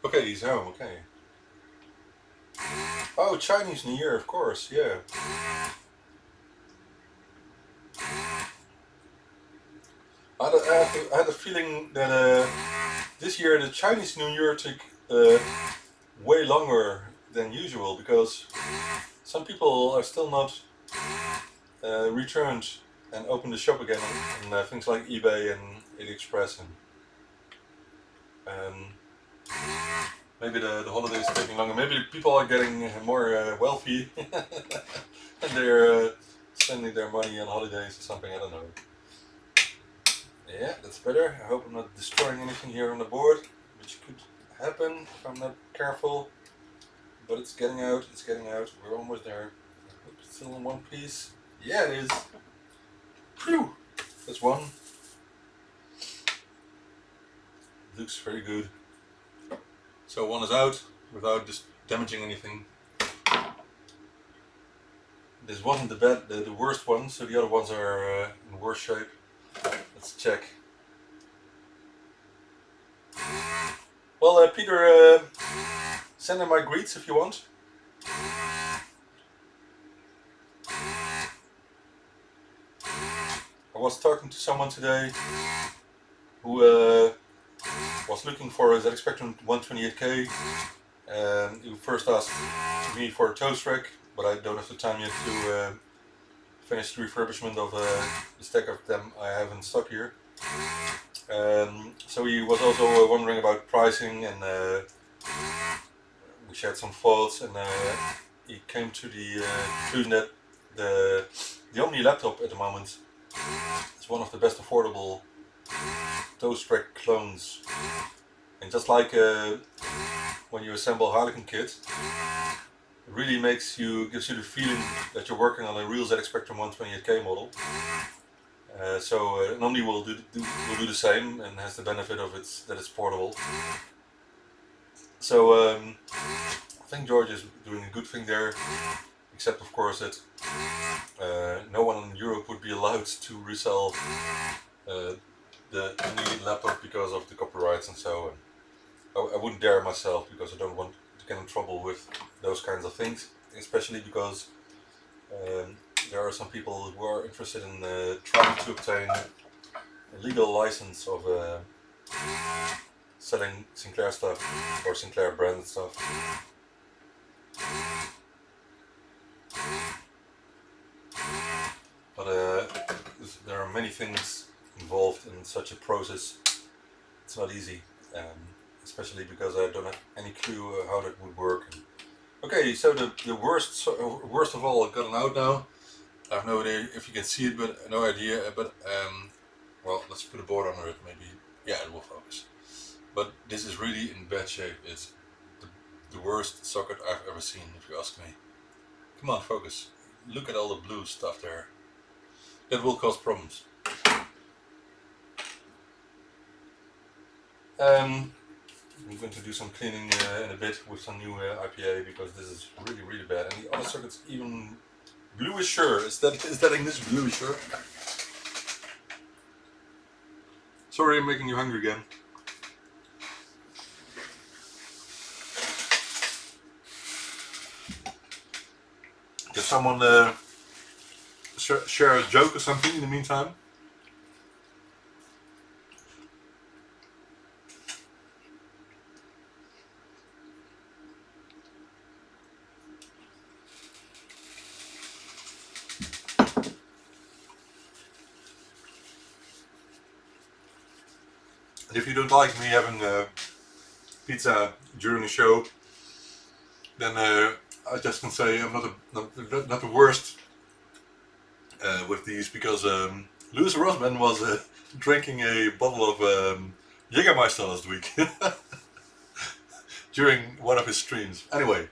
Okay, he's home, okay. Oh, Chinese New Year, of course, yeah. I had a feeling that this year the Chinese New Year took way longer than usual because some people are still not returned and opened the shop again on things like eBay and AliExpress and Maybe the holidays are taking longer. Maybe people are getting more wealthy and they're spending their money on holidays or something. I don't know. Yeah, that's better. I hope I'm not destroying anything here on the board, which could happen if I'm not careful. But it's getting out. It's getting out. We're almost there. It's still in one piece. Yeah, it is. Phew! That's one. Looks very good. So one is out without just damaging anything. This wasn't the worst one, so the other ones are in worse shape. Let's check. Well, Peter, send in my greets if you want. I was talking to someone today who was looking for a ZX Spectrum 128K. He first asked me for a toast rack, but I don't have the time yet to finish the refurbishment of the stack of them I have in stock here. So he was also wondering about pricing, and we shared some thoughts, and he came to the conclusion that the Omni laptop at the moment is one of the best affordable toast rack clones. And just like when you assemble Harlequin kit, it really gives you the feeling that you're working on a real ZX Spectrum 128K model. So an Omni will do the same, and has the benefit of that it's portable. So I think George is doing a good thing there, except of course that no one in Europe would be allowed to resell the Omni laptop because of the copyrights and so on. I wouldn't dare myself, because I don't want to get in trouble with those kinds of things, especially because there are some people who are interested in trying to obtain a legal license of selling Sinclair stuff or Sinclair branded stuff. But there are many things involved in such a process. It's not easy. Especially because I don't have any clue how that would work. Okay, so the worst of all, I've gotten out now. I have no idea if you can see it, but no idea. But well, let's put a board under it. Maybe, yeah, it will focus. But this is really in bad shape. It's the worst socket I've ever seen, if you ask me. Come on, focus. Look at all the blue stuff there. That will cause problems. I'm going to do some cleaning in a bit with some new IPA, because this is really, really bad. And the other circuit's even bluisher. Is that English, bluisher? Sorry, I'm making you hungry again. Can someone share a joke or something in the meantime? If you don't like me having pizza during the show, then I just can say I'm not the worst with these, because Louis Rosman was drinking a bottle of Jägermeister last week during one of his streams. Anyway.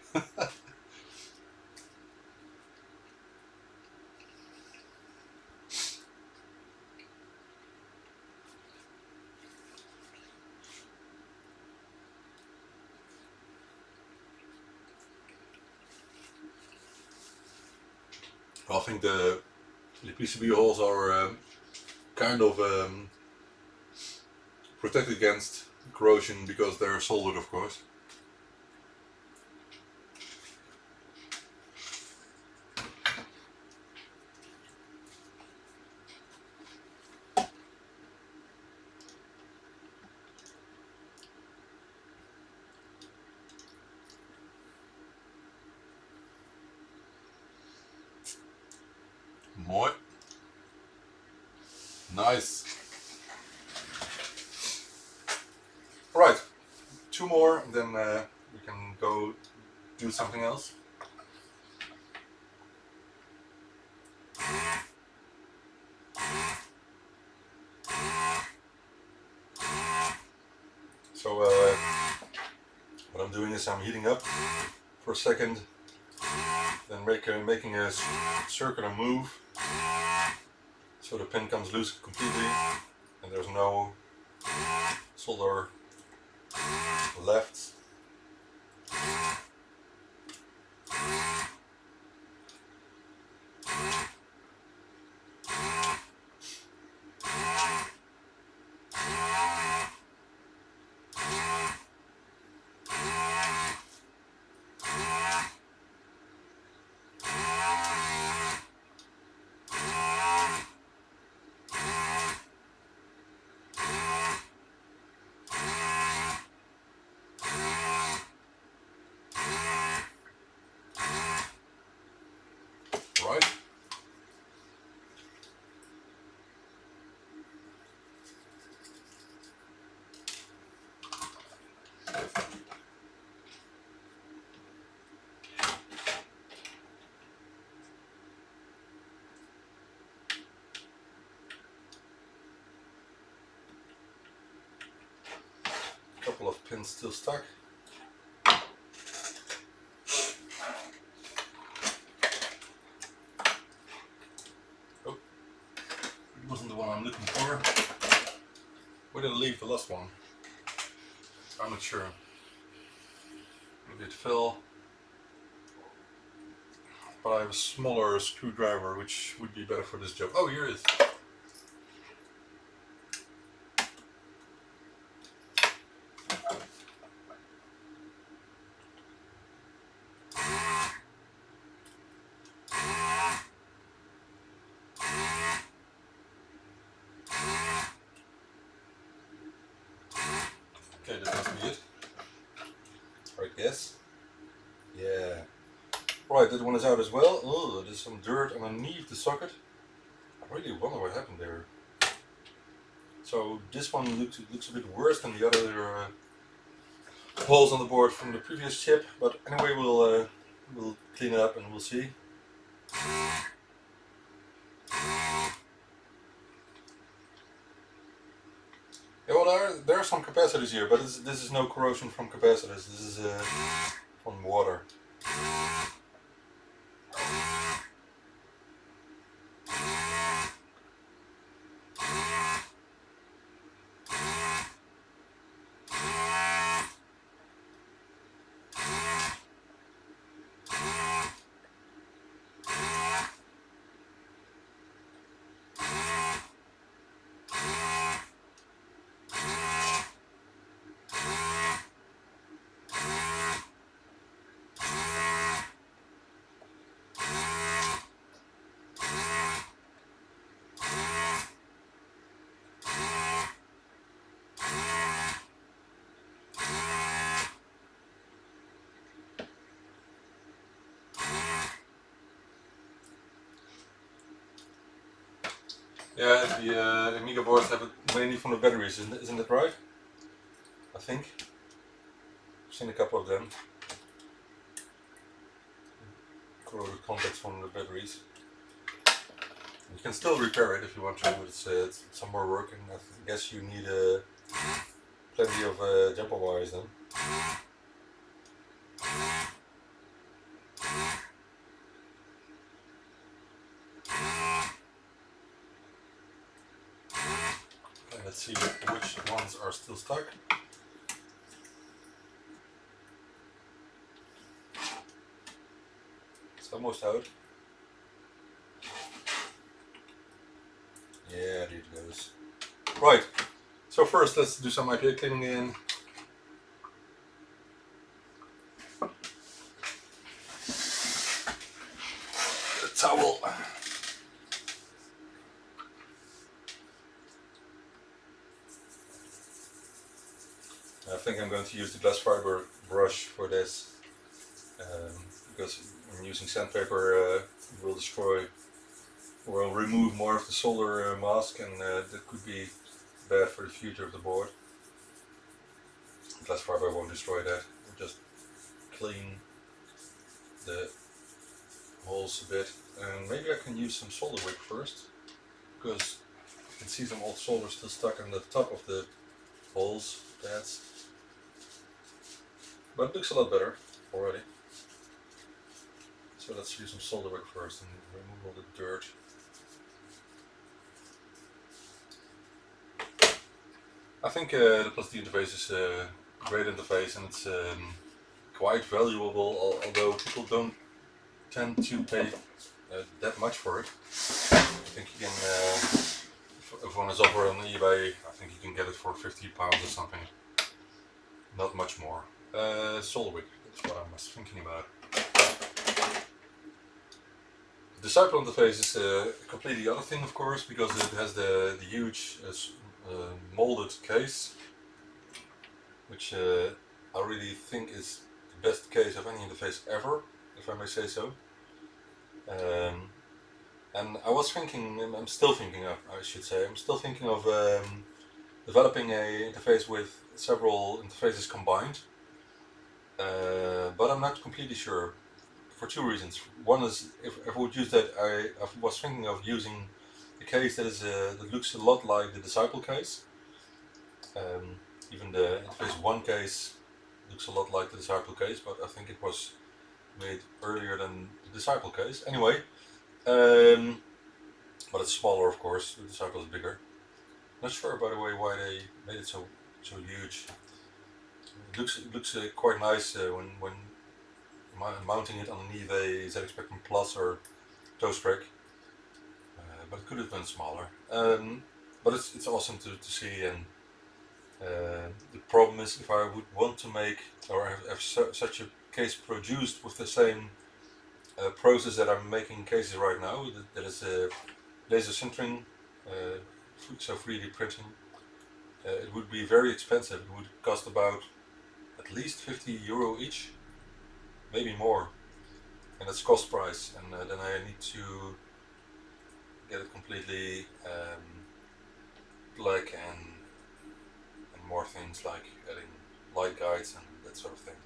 I think the PCB holes are kind of protected against corrosion, because they're soldered, of course. Mooi. Nice. Right, two more, and then we can go do something else. So what I'm doing is I'm heating up for a second, then making a circular move so the pin comes loose completely and there's no solder left. Right. Couple of pins still stuck. Oh, it wasn't the one I'm looking for. Where did I leave the last one? I'm not sure. Maybe it fell. But I have a smaller screwdriver which would be better for this job. Oh, here it is. Okay, that must be it. Right, yes. Yeah. Right, that one is out as well. Oh, there's some dirt underneath the socket. I really wonder what happened there. So this one looks a bit worse than the other holes on the board from the previous chip. But anyway, we'll clean it up and we'll see. Yeah, well, there are some capacitors here, but this is no corrosion from capacitors. This is from water. Yeah, the Amiga boards have it mainly from the batteries, isn't it right? I think. I've seen a couple of them. Corroded contacts from the batteries. You can still repair it if you want to, but it's some more work, and I guess you need plenty of jumper wires then. Let's see which ones are still stuck. It's almost out. Yeah, there it goes. Right, so first let's do some IPA cleaning in. The towel. I think I'm going to use the glass fiber brush for this because when using sandpaper it will destroy or will remove more of the solder mask, and that could be bad for the future of the board. Glass fiber won't destroy that, it'll just clean the holes a bit, and maybe I can use some solder wick first, because you can see some old solder still stuck on the top of the holes, pads. But it looks a lot better already. So let's use some solder wick first and remove all the dirt. I think the Plus D interface is a great interface, and it's quite valuable, although people don't tend to pay that much for it. I think you can, if one is over on eBay, I think you can get it for £50 or something. Not much more. Solder wick, that's what I was thinking about. The Disciple interface is a completely other thing, of course, because it has the huge molded case, which I really think is the best case of any interface ever, if I may say so. And I was thinking, and I'm still thinking of, developing a interface with several interfaces combined, but I'm not completely sure for two reasons. One is, if I would use that, I was thinking of using a case that looks a lot like the Disciple case. Even the interface 1 case looks a lot like the Disciple case, but I think it was made earlier than the Disciple case. Anyway, but it's smaller, of course. The Disciple is bigger. Not sure, by the way, why they made it so huge. It looks quite nice when mounting it underneath a ZX Spectrum Plus or toe strake, but it could have been smaller. But it's awesome to see, and the problem is, if I would want to make or have such a case produced with the same process that I'm making cases right now, that is laser sintering, so 3D printing, it would be very expensive. It would cost about at least €50 each, maybe more, and that's cost price. And then I need to get it completely black and more things like adding light guides and that sort of thing.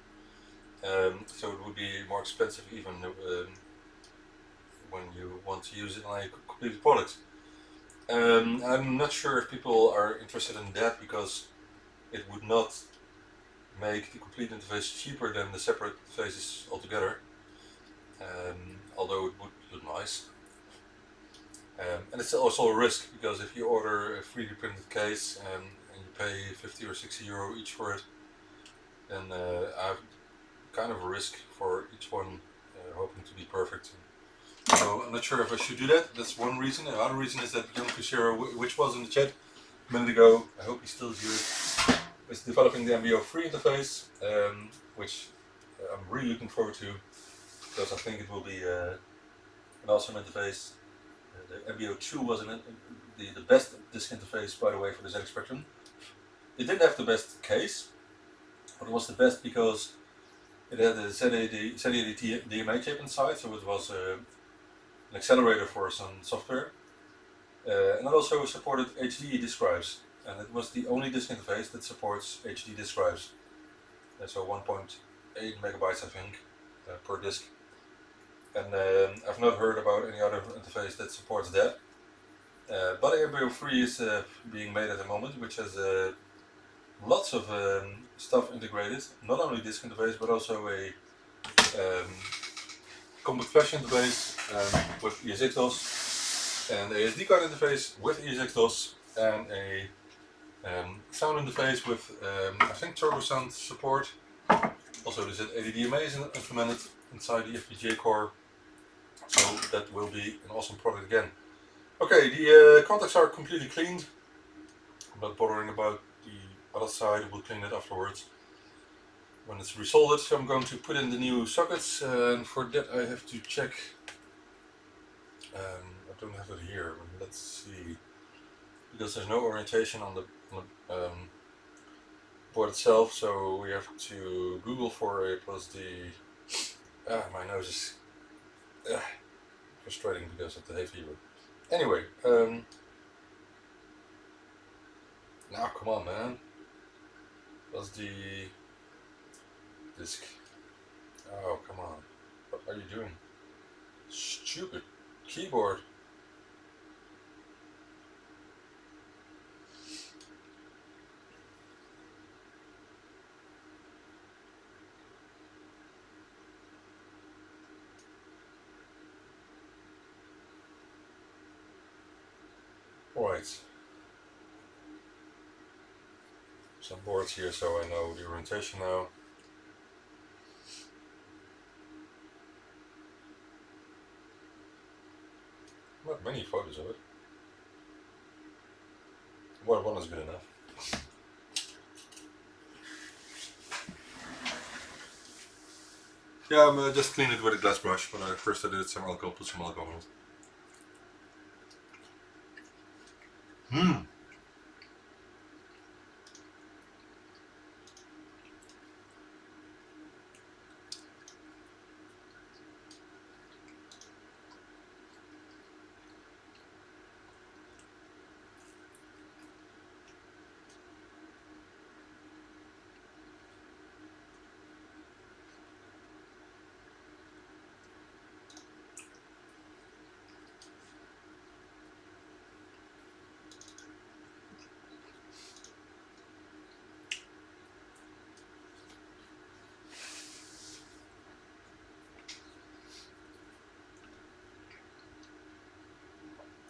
So it would be more expensive even when you want to use it on a complete product. I'm not sure if people are interested in that, because it would not make the complete interface cheaper than the separate interfaces altogether, although it would look nice. And it's also a risk, because if you order a 3D printed case and you pay €50 or €60 each for it, then I have kind of a risk for each one, hoping to be perfect. So I'm not sure if I should do that. That's one reason. The other reason is that Young Crucero, which was in the chat a minute ago, I hope he's still here, is developing the MBO3 interface, which I'm really looking forward to, because I think it will be an awesome interface. The MBO2 was the best disk interface, by the way, for the ZX Spectrum. It didn't have the best case, but it was the best because it had a Z80 DMA chip inside, so it was an accelerator for some software, and it also supported HD disk drives, and it was the only disk interface that supports HD disk drives, so 1.8 megabytes I think per disk. And I've not heard about any other interface that supports that, but MBO3 is being made at the moment, which has lots of stuff integrated, not only disk interface but also a compact flash interface with ESX-DOS, and a SD card interface with ESX-DOS, and a sound interface with I think turbo sound support. Also the Z80 DMA is implemented inside the FPGA core, so that will be an awesome product again. Okay, the contacts are completely cleaned. I'm not bothering about the other side, we'll clean it afterwards when it's resoldered. So I'm going to put in the new sockets, and for that I have to check. I don't have it here, but let's see, because there's no orientation on the board itself, so we have to Google for a plus D. My nose is frustrating because of the hay fever. Anyway, now come on, man. Plus D disk. Oh, come on. What are you doing? Stupid keyboard. Right. Some boards here so I know the orientation now. Not many photos of it. One is good enough. Yeah, I'm just clean it with a glass brush, but first I did some alcohol, put some alcohol on it.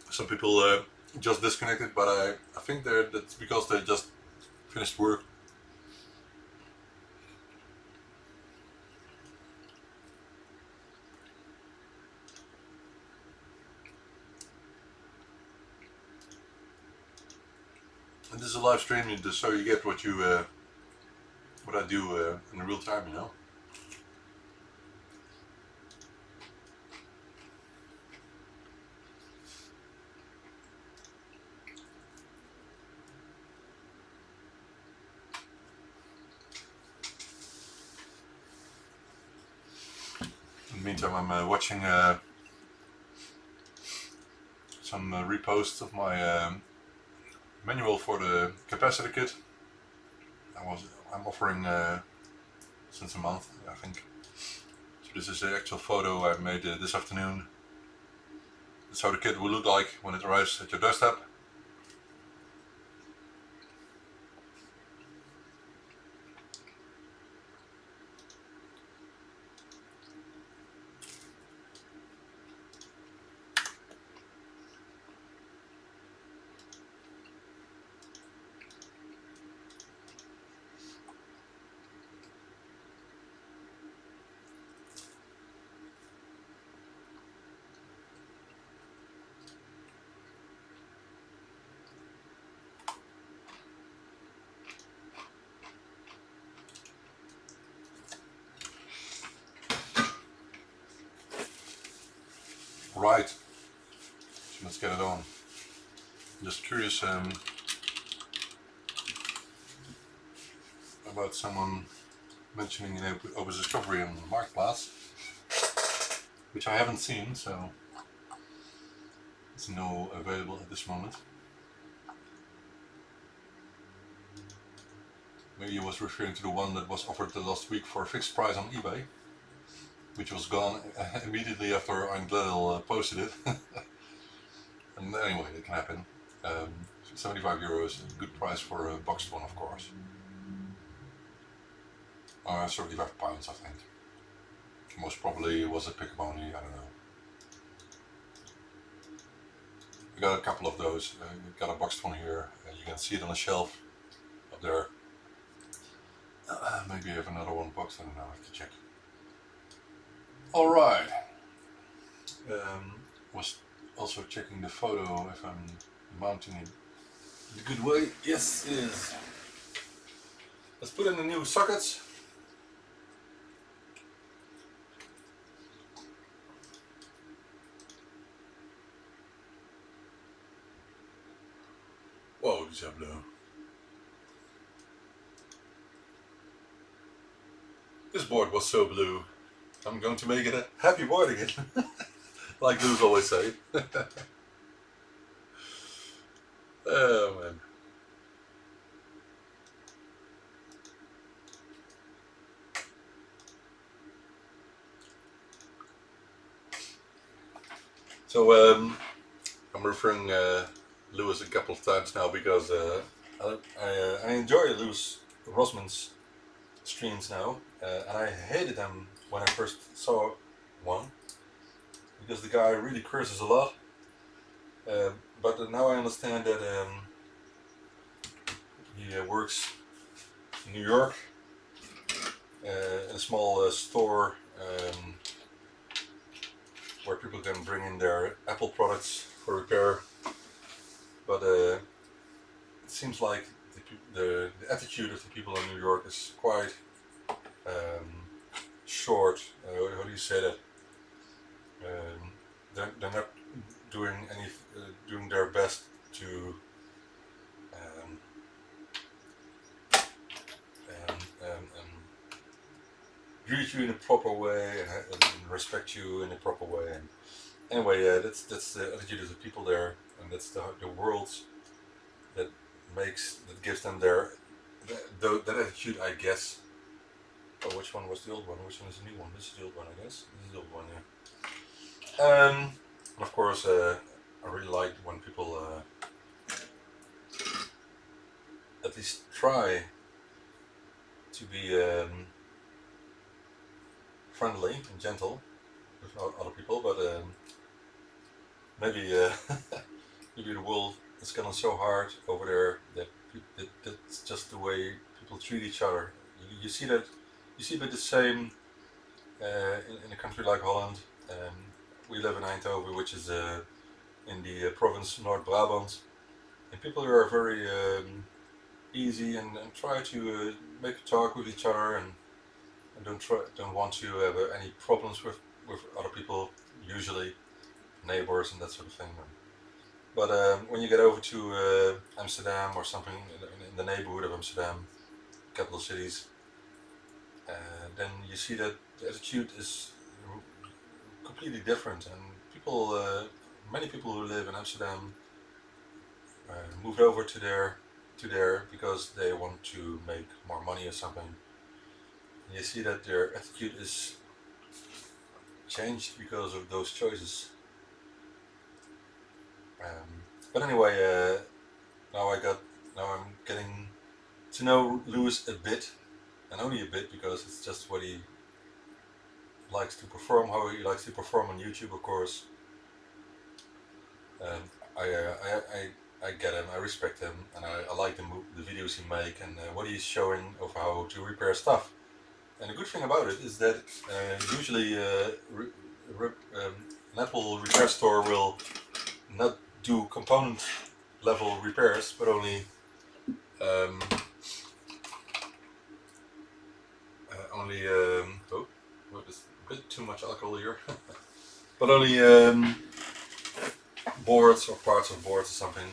Some people just disconnected, but I think that's because they just finished work. And this is a live stream, just so you get what I do in real time, you know. In the meantime, I'm watching some reposts of my manual for the capacitor kit. I'm offering since a month, I think. So this is the actual photo I made this afternoon. That's how the kit will look like when it arrives at your doorstep. Right, so let's get it on. I'm just curious about someone mentioning an open discovery on the Marktplaats, which I haven't seen, so it's no available at this moment. Maybe he was referring to the one that was offered the last week for a fixed price on eBay, which was gone immediately after Untitled posted it. And anyway, it can happen. 75 euros, a good price for a boxed one, of course. 75 pounds, I think. Most probably it was a pickup only, I don't know. I got a couple of those. Got a boxed one here. You can see it on the shelf up there. Maybe I have another one boxed, I don't know, I have to check. Alright. Was also checking the photo if I'm mounting it the good way. Yes, it is. Let's put in the new sockets. Whoa, Diablo. This board was so blue. I'm going to make it a happy board again. Like blues always say. Oh man. So I'm referring Lewis a couple of times now because I enjoy Lewis Rosman's streams now, and I hated them when I first saw one because the guy really curses a lot. But now I understand that he works in New York in a small store where people can bring in their Apple products for repair. But it seems like the attitude of the people in New York is quite short. How do you say that? They're not doing their best to greet you in a proper way and respect you in a proper way. And anyway, that's the attitude of the people there, and that's the world that gives them that attitude, I guess. Oh, which one was the old one? Which one is the new one? This is the old one, I guess. This is the old one, yeah. Of course, I really like when people at least try to be friendly and gentle with other people, but maybe maybe the world is getting so hard over there that that's just the way people treat each other. You see that. You see a bit the same in a country like Holland. We live in Eindhoven, which is in the province North Brabant, and people are very easy and try to make a talk with each other and don't want to have any problems with other people, usually neighbors and that sort of thing. But when you get over to Amsterdam or something in the neighborhood of Amsterdam, capital cities, then you see that the attitude is completely different, and people, many people who live in Amsterdam, moved over to there because they want to make more money or something. And you see that their attitude is changed because of those choices. But anyway, now I'm getting to know Lewis a bit. And only a bit, because it's just what he likes to perform, how he likes to perform on YouTube, of course. I get him, I respect him, and I like the videos he make and what he's showing of how to repair stuff. And the good thing about it is that usually an Apple repair store will not do component level repairs, but only there's a bit too much alcohol here. But only boards or parts of boards or something.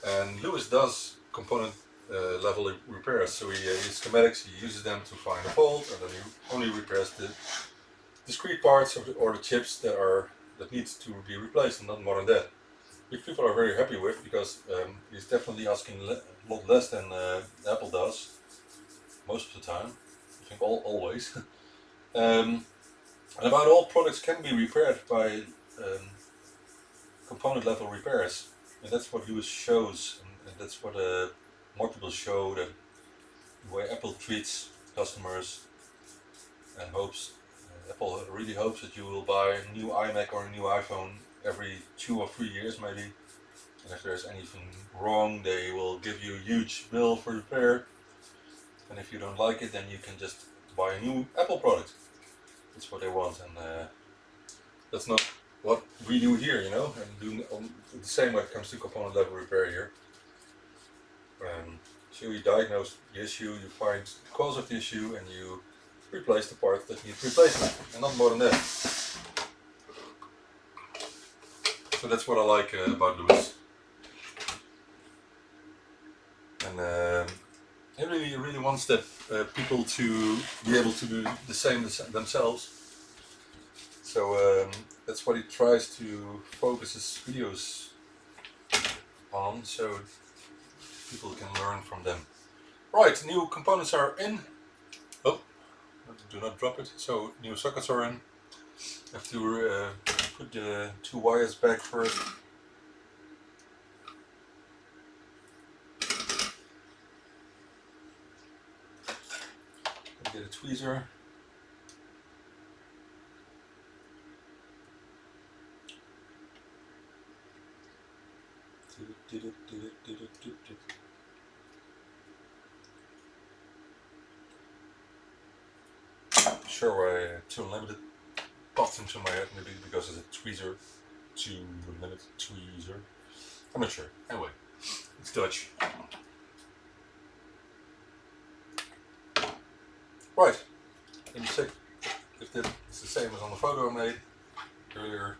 And Lewis does component level repairs, so he schematics, he uses them to find a fault, and then he only repairs the discrete parts or the chips that needs to be replaced, and not more than that. Which people are very happy with, because he's definitely asking a lot less than Apple does most of the time. I think always. And about all products can be repaired by component level repairs, and that's what Lewis shows, and that's what more people show, that the way Apple treats customers, and Apple really hopes that you will buy a new iMac or a new iPhone every 2 or 3 years maybe, and if there's anything wrong they will give you a huge bill for repair, and if you don't like it then you can just buy a new Apple product. That's what they want, and that's not what we do here, and do the same when it comes to component level repair here. So you diagnose the issue, you find the cause of the issue, and you replace the part that needs replacement, and not more than that. So that's what I like about Lewis. And he really wants that people to be able to do the same themselves. So that's what he tries to focus his videos on, so people can learn from them. Right, new components are in. Oh, do not drop it. So new sockets are in. I have to put the 2 wires back first. Get a tweezer. Sure why 2 Unlimited popped into my head, maybe because it's a tweezer. 2 Unlimited tweezer. I'm not sure. Anyway, it's Dutch. Right, let me check if it's the same as on the photo I made earlier.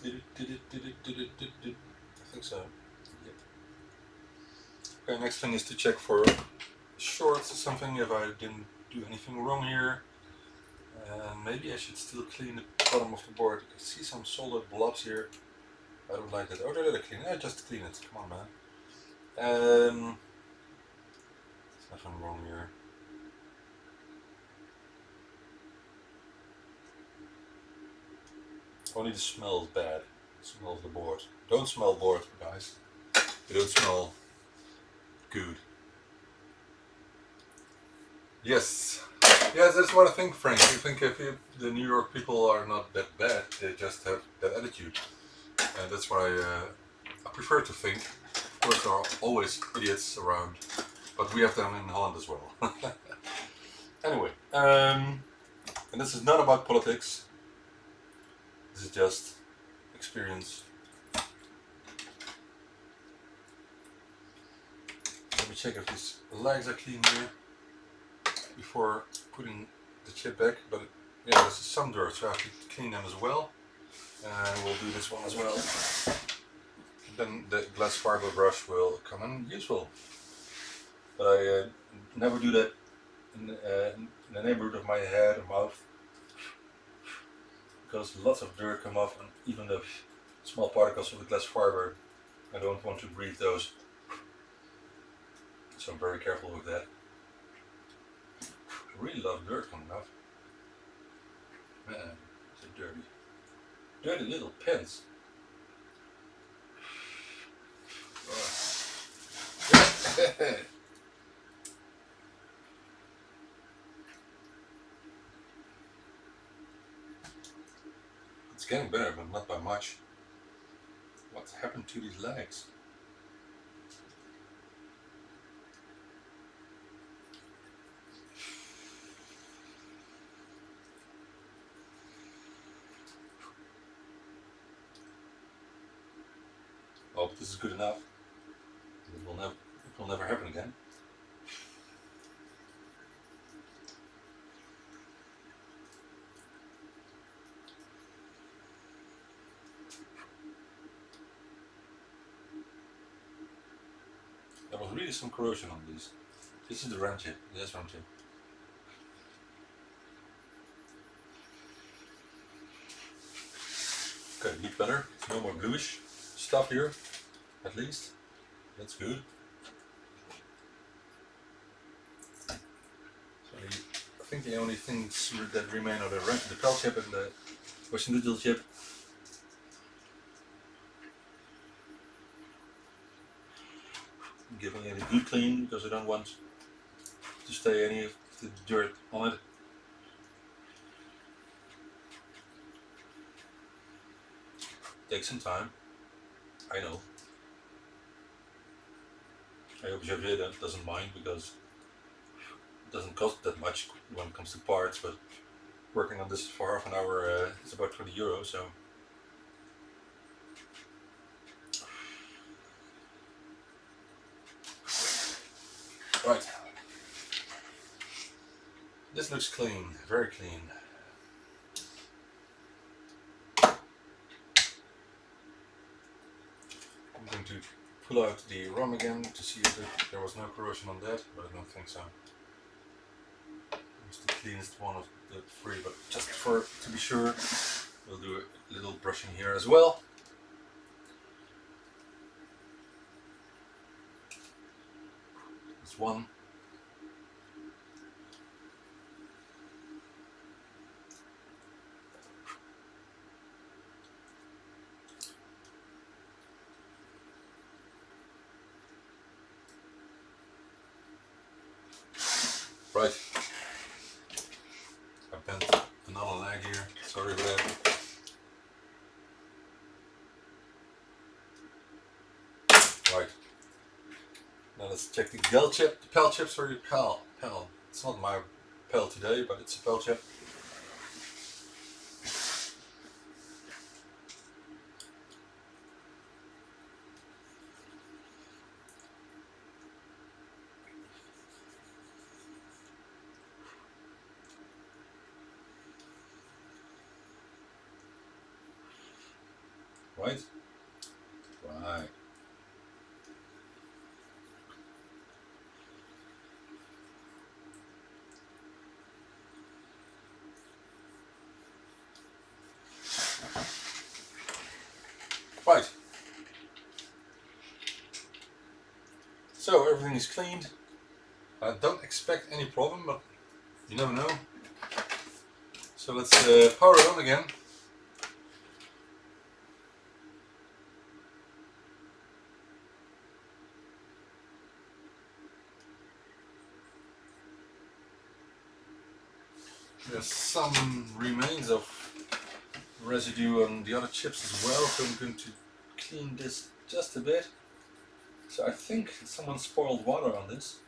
I think so. Yep. Okay, next thing is to check for shorts or something, if I didn't do anything wrong here. Maybe I should still clean the bottom of the board. I see some solid blobs here. I don't like that. Oh, they're clean. Yeah, just clean it. Come on, man. There's nothing wrong here. Only the smell is bad. The smell of the board. Don't smell board, guys. They don't smell good. Yes. Yes, that's what I think, Frank. I think if the New York people are not that bad, they just have that attitude. And that's what I prefer to think. Of course, there are always idiots around, but we have them in Holland as well. Anyway, and this is not about politics. This is just experience. Let me check if these legs are clean here before putting the chip back. But yeah, there's some dirt, so I have to clean them as well. And we'll do this one as well. Then the glass fiber brush will come in useful. But I never do that in the neighborhood of my head or mouth, because lots of dirt come off, and even the small particles of the glass fiber, I don't want to breathe those. So I'm very careful with that. I really love dirt coming off. Man, it's so dirty. Dirty little pens. It's getting better, but not by much. What happened to these legs? Oh, but this is good enough. It will never happen again. There was really some corrosion on these. This is the RAM chip. Yes, RAM chip. Okay, a bit better. It's no more bluish stuff here, at least. That's good. So I think the only things that remain are the pel chip and the Western Digital chip. I'm giving it a good clean because I don't want to stay any of the dirt on it. Take some time. I know. I hope Javier doesn't mind, because it doesn't cost that much when it comes to parts, but working on this for half an hour is about 20 euros, so. Right. This looks clean, very clean. I'm going to pull out the ROM again to see if there was no corrosion on that, but I don't think so. It's the cleanest one of the three, but just to be sure, we'll do a little brushing here as well. This one. Right. I bent another leg here. Sorry for that. Right. Now let's check the gel chip. The pel chips or your pel. Pel. It's not my pel today, but it's a pel chip. Right. Right. Right. So everything is cleaned. I don't expect any problem, but you never know. So let's power it on again. There's some remains of residue on the other chips as well, so I'm going to clean this just a bit. So I think someone spoiled water on this.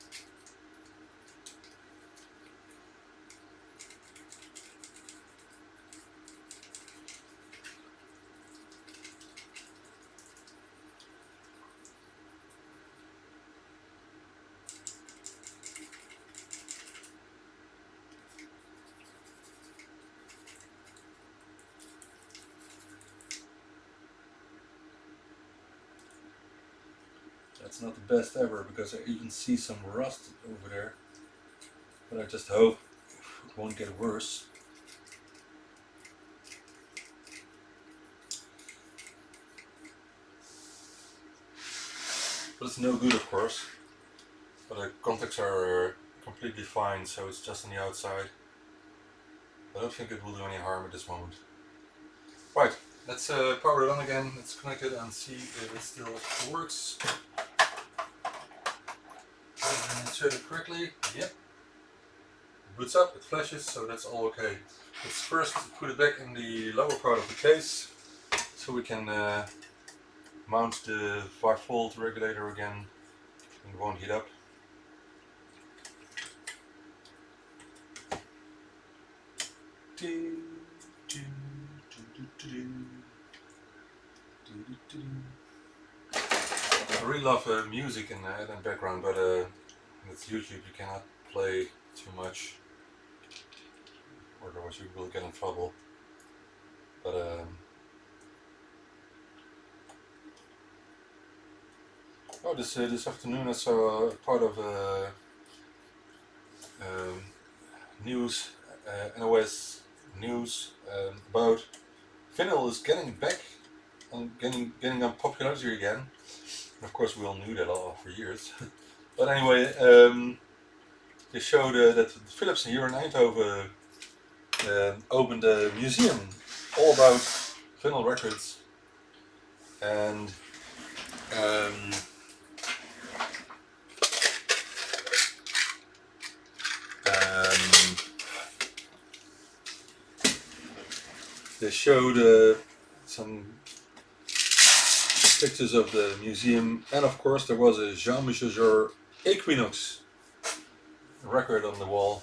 That's not the best ever because I even see some rust over there. But I just hope it won't get worse. But it's no good, of course. But the contacts are completely fine, so it's just on the outside. I don't think it will do any harm at this moment. Right, let's power it on again. Let's connect it and see if it still works. Insert it correctly. Yep. Boots up, it flashes, so that's all okay. Let's first put it back in the lower part of the case, so we can mount the 5-volt regulator again, and it won't heat up. I really love music in the background, but it's YouTube, you cannot play too much, or otherwise you will get in trouble. But oh, this afternoon I saw part of news, NOS news about vinyl is getting back and getting on popularity again. And of course, we all knew that all for years. But anyway, they showed that Philips here in Eindhoven opened a museum all about vinyl records, and they showed some pictures of the museum, and of course there was a Jean-Michel Jarre Equinox record on the wall,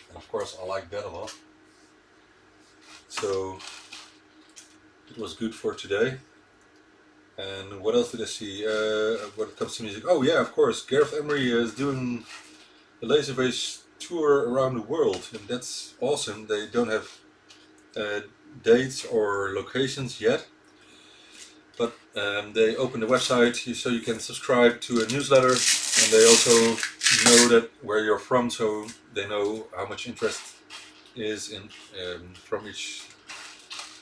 and of course I like that a lot. So it was good for today. And what else did I see when it comes to music? Oh yeah, of course, Gareth Emery is doing the Laserface tour around the world, and that's awesome. They don't have dates or locations yet, but they opened the website so you can subscribe to a newsletter, and they also know that where you're from, so they know how much interest is in from each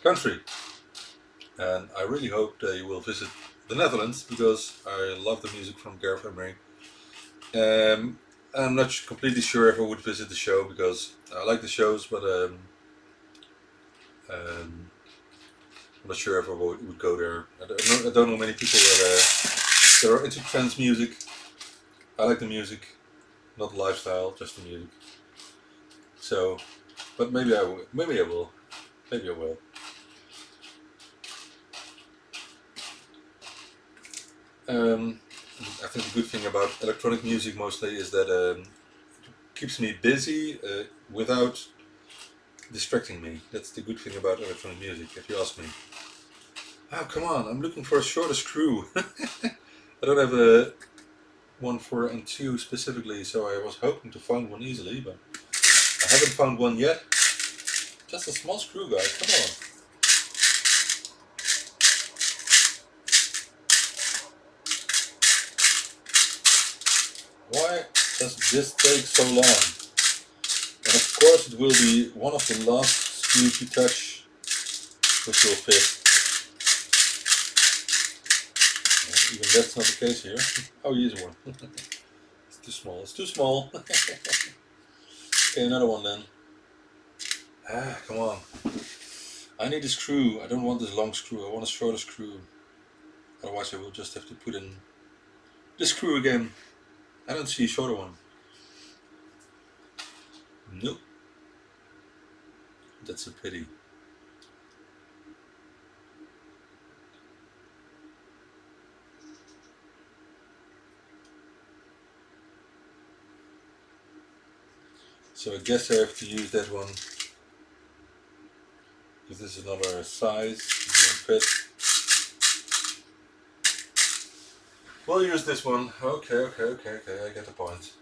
country. And I really hope they will visit the Netherlands, because I love the music from Gareth Emery. I'm not completely sure if I would visit the show, because I like the shows, but I'm not sure if I would go there. I don't know many people that are into trance music. I like the music, not lifestyle, just the music. So, but maybe I will. Maybe I will. Maybe I will. I think the good thing about electronic music mostly is that it keeps me busy without distracting me. That's the good thing about electronic music, if you ask me. Oh, come on, I'm looking for a shorter screw. I don't have a one for N2 specifically, so I was hoping to find one easily, but I haven't found one yet. Just a small screw, guys, come on. Why does this take so long? And of course it will be one of the last screws you touch which will fit. And even that's not the case here. Oh, here's one. It's too small, it's too small. Okay, another one then. Ah, come on. I need a screw. I don't want this long screw, I want a shorter screw. Otherwise I will just have to put in the screw again. I don't see a shorter one. Nope. That's a pity. So I guess I have to use that one. Because this is another size. It won't fit. We'll use this one. Okay, I get the point.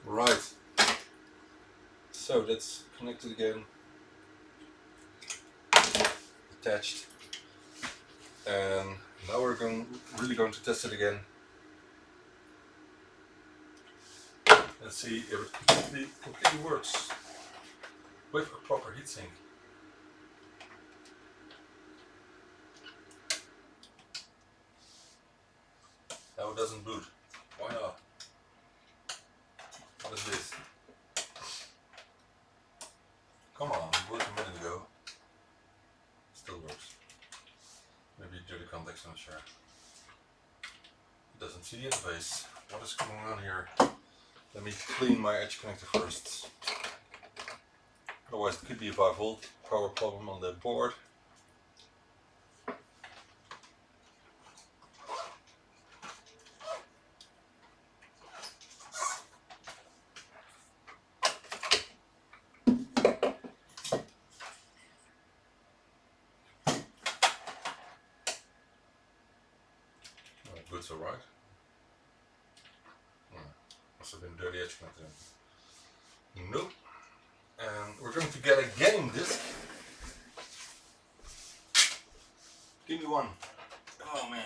Right. So that's connected again. Attached. And now we're really going to test it again. Let's see if it completely works with a proper heatsink. Now it doesn't boot. Why not? What is this? Come on, it worked a minute ago. Still works. Maybe due to context, I'm not sure. It doesn't see the interface. What is going on here? Let me clean my edge connector first. Otherwise it could be a 5-volt power problem on the board. Good's alright. Must have been dirty edge connector. Nope. And we're going to get a game disc. Give me one. Oh man.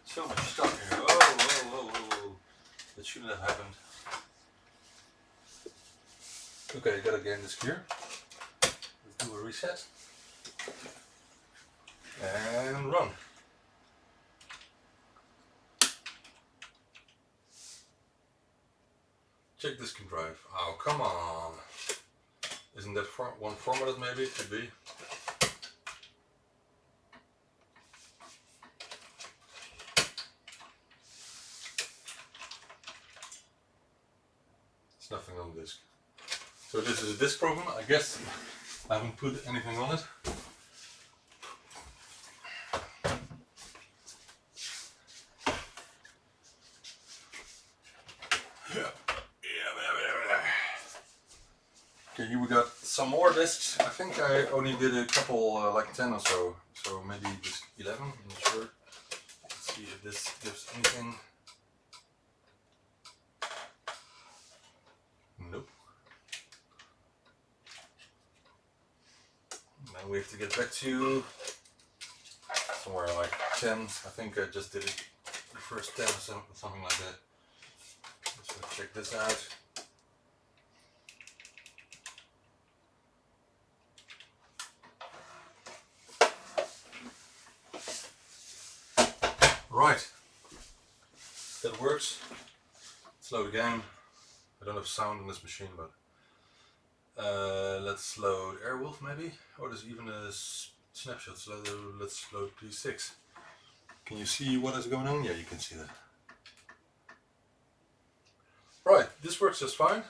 So much stuff here. Whoa. That shouldn't have happened. Okay, got a game disc here. Let's do a reset. And run. Check disk and drive. Oh, come on. Isn't that one formatted maybe? It could be. There's nothing on the disk. So this is a disk problem. I guess I haven't put anything on it. Okay, here we got some more discs. I think I only did a couple, like 10 or so. So maybe disc 11, I'm not sure. Let's see if this gives anything. Nope. Now we have to get back to somewhere like 10. I think I just did it the first 10 or something like that. So check this out. Right, that works. Let's load again. I don't have sound on this machine, but let's load Airwolf maybe, or there's even a snapshot. So let's load P6. Can you see what is going on? Yeah, you can see that. Right, this works just fine.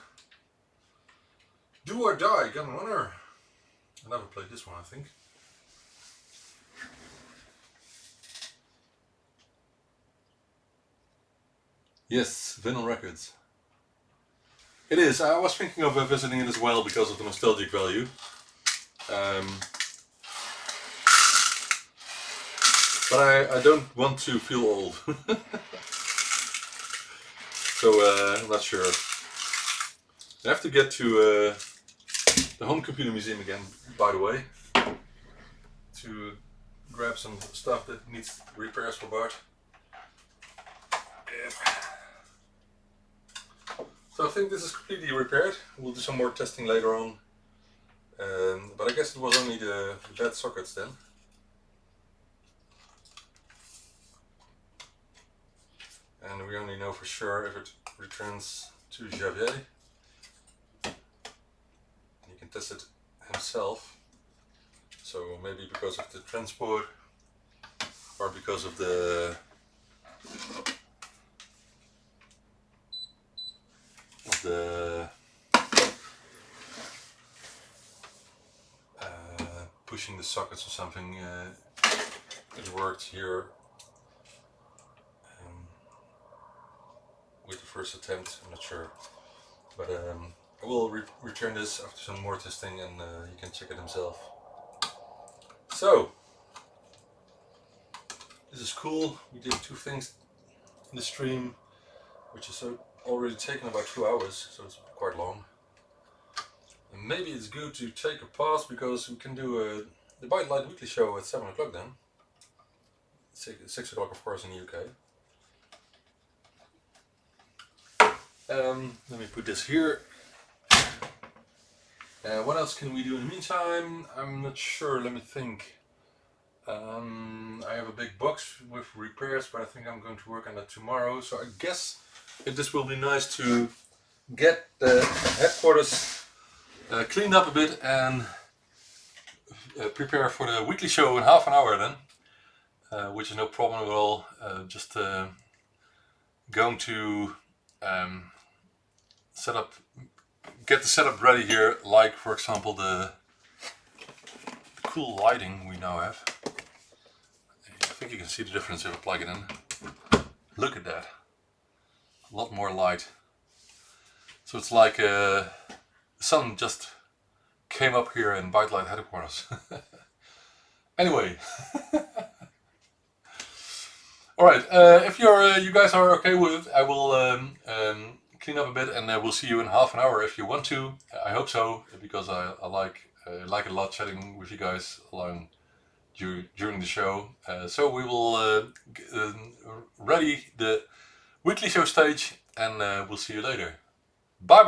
Do or Die, Gun Runner. I never played this one, I think. Yes, Vinyl Records. It is. I was thinking of visiting it as well because of the nostalgic value. But I don't want to feel old. So I'm not sure. I have to get to the Home Computer Museum again, by the way, to grab some stuff that needs repairs for Bart. So I think this is completely repaired. We'll do some more testing later on. But I guess it was only the bad sockets then. And we only know for sure if it returns to Javier. He can test it himself. So maybe because of the transport or because of the pushing the sockets or something, it worked here with the first attempt. I'm not sure, but I will return this after some more testing, and you can check it himself. So this is cool. We did 2 things in the stream, which is already taken about 2 hours, so it's quite long. And maybe it's good to take a pause because we can do the ByteDelight weekly show at 7 o'clock then. 6 o'clock of course in the UK. Let me put this here. What else can we do in the meantime? I'm not sure, let me think. I have a big box with repairs, but I think I'm going to work on that tomorrow. So I guess this will be nice to get the headquarters cleaned up a bit and prepare for the weekly show in half an hour then, which is no problem at all. Just going to get the setup ready here, like for example the cool lighting we now have. I think you can see the difference if I plug it in. Look at that. A lot more light. So it's like the sun just came up here in ByteDelight headquarters. Anyway. Alright, if you guys are okay with it, I will clean up a bit, and we'll see you in half an hour if you want to. I hope so, because I like it a lot chatting with you guys along during the show. So we will ready the weekly show stage, and we'll see you later. Bye bye!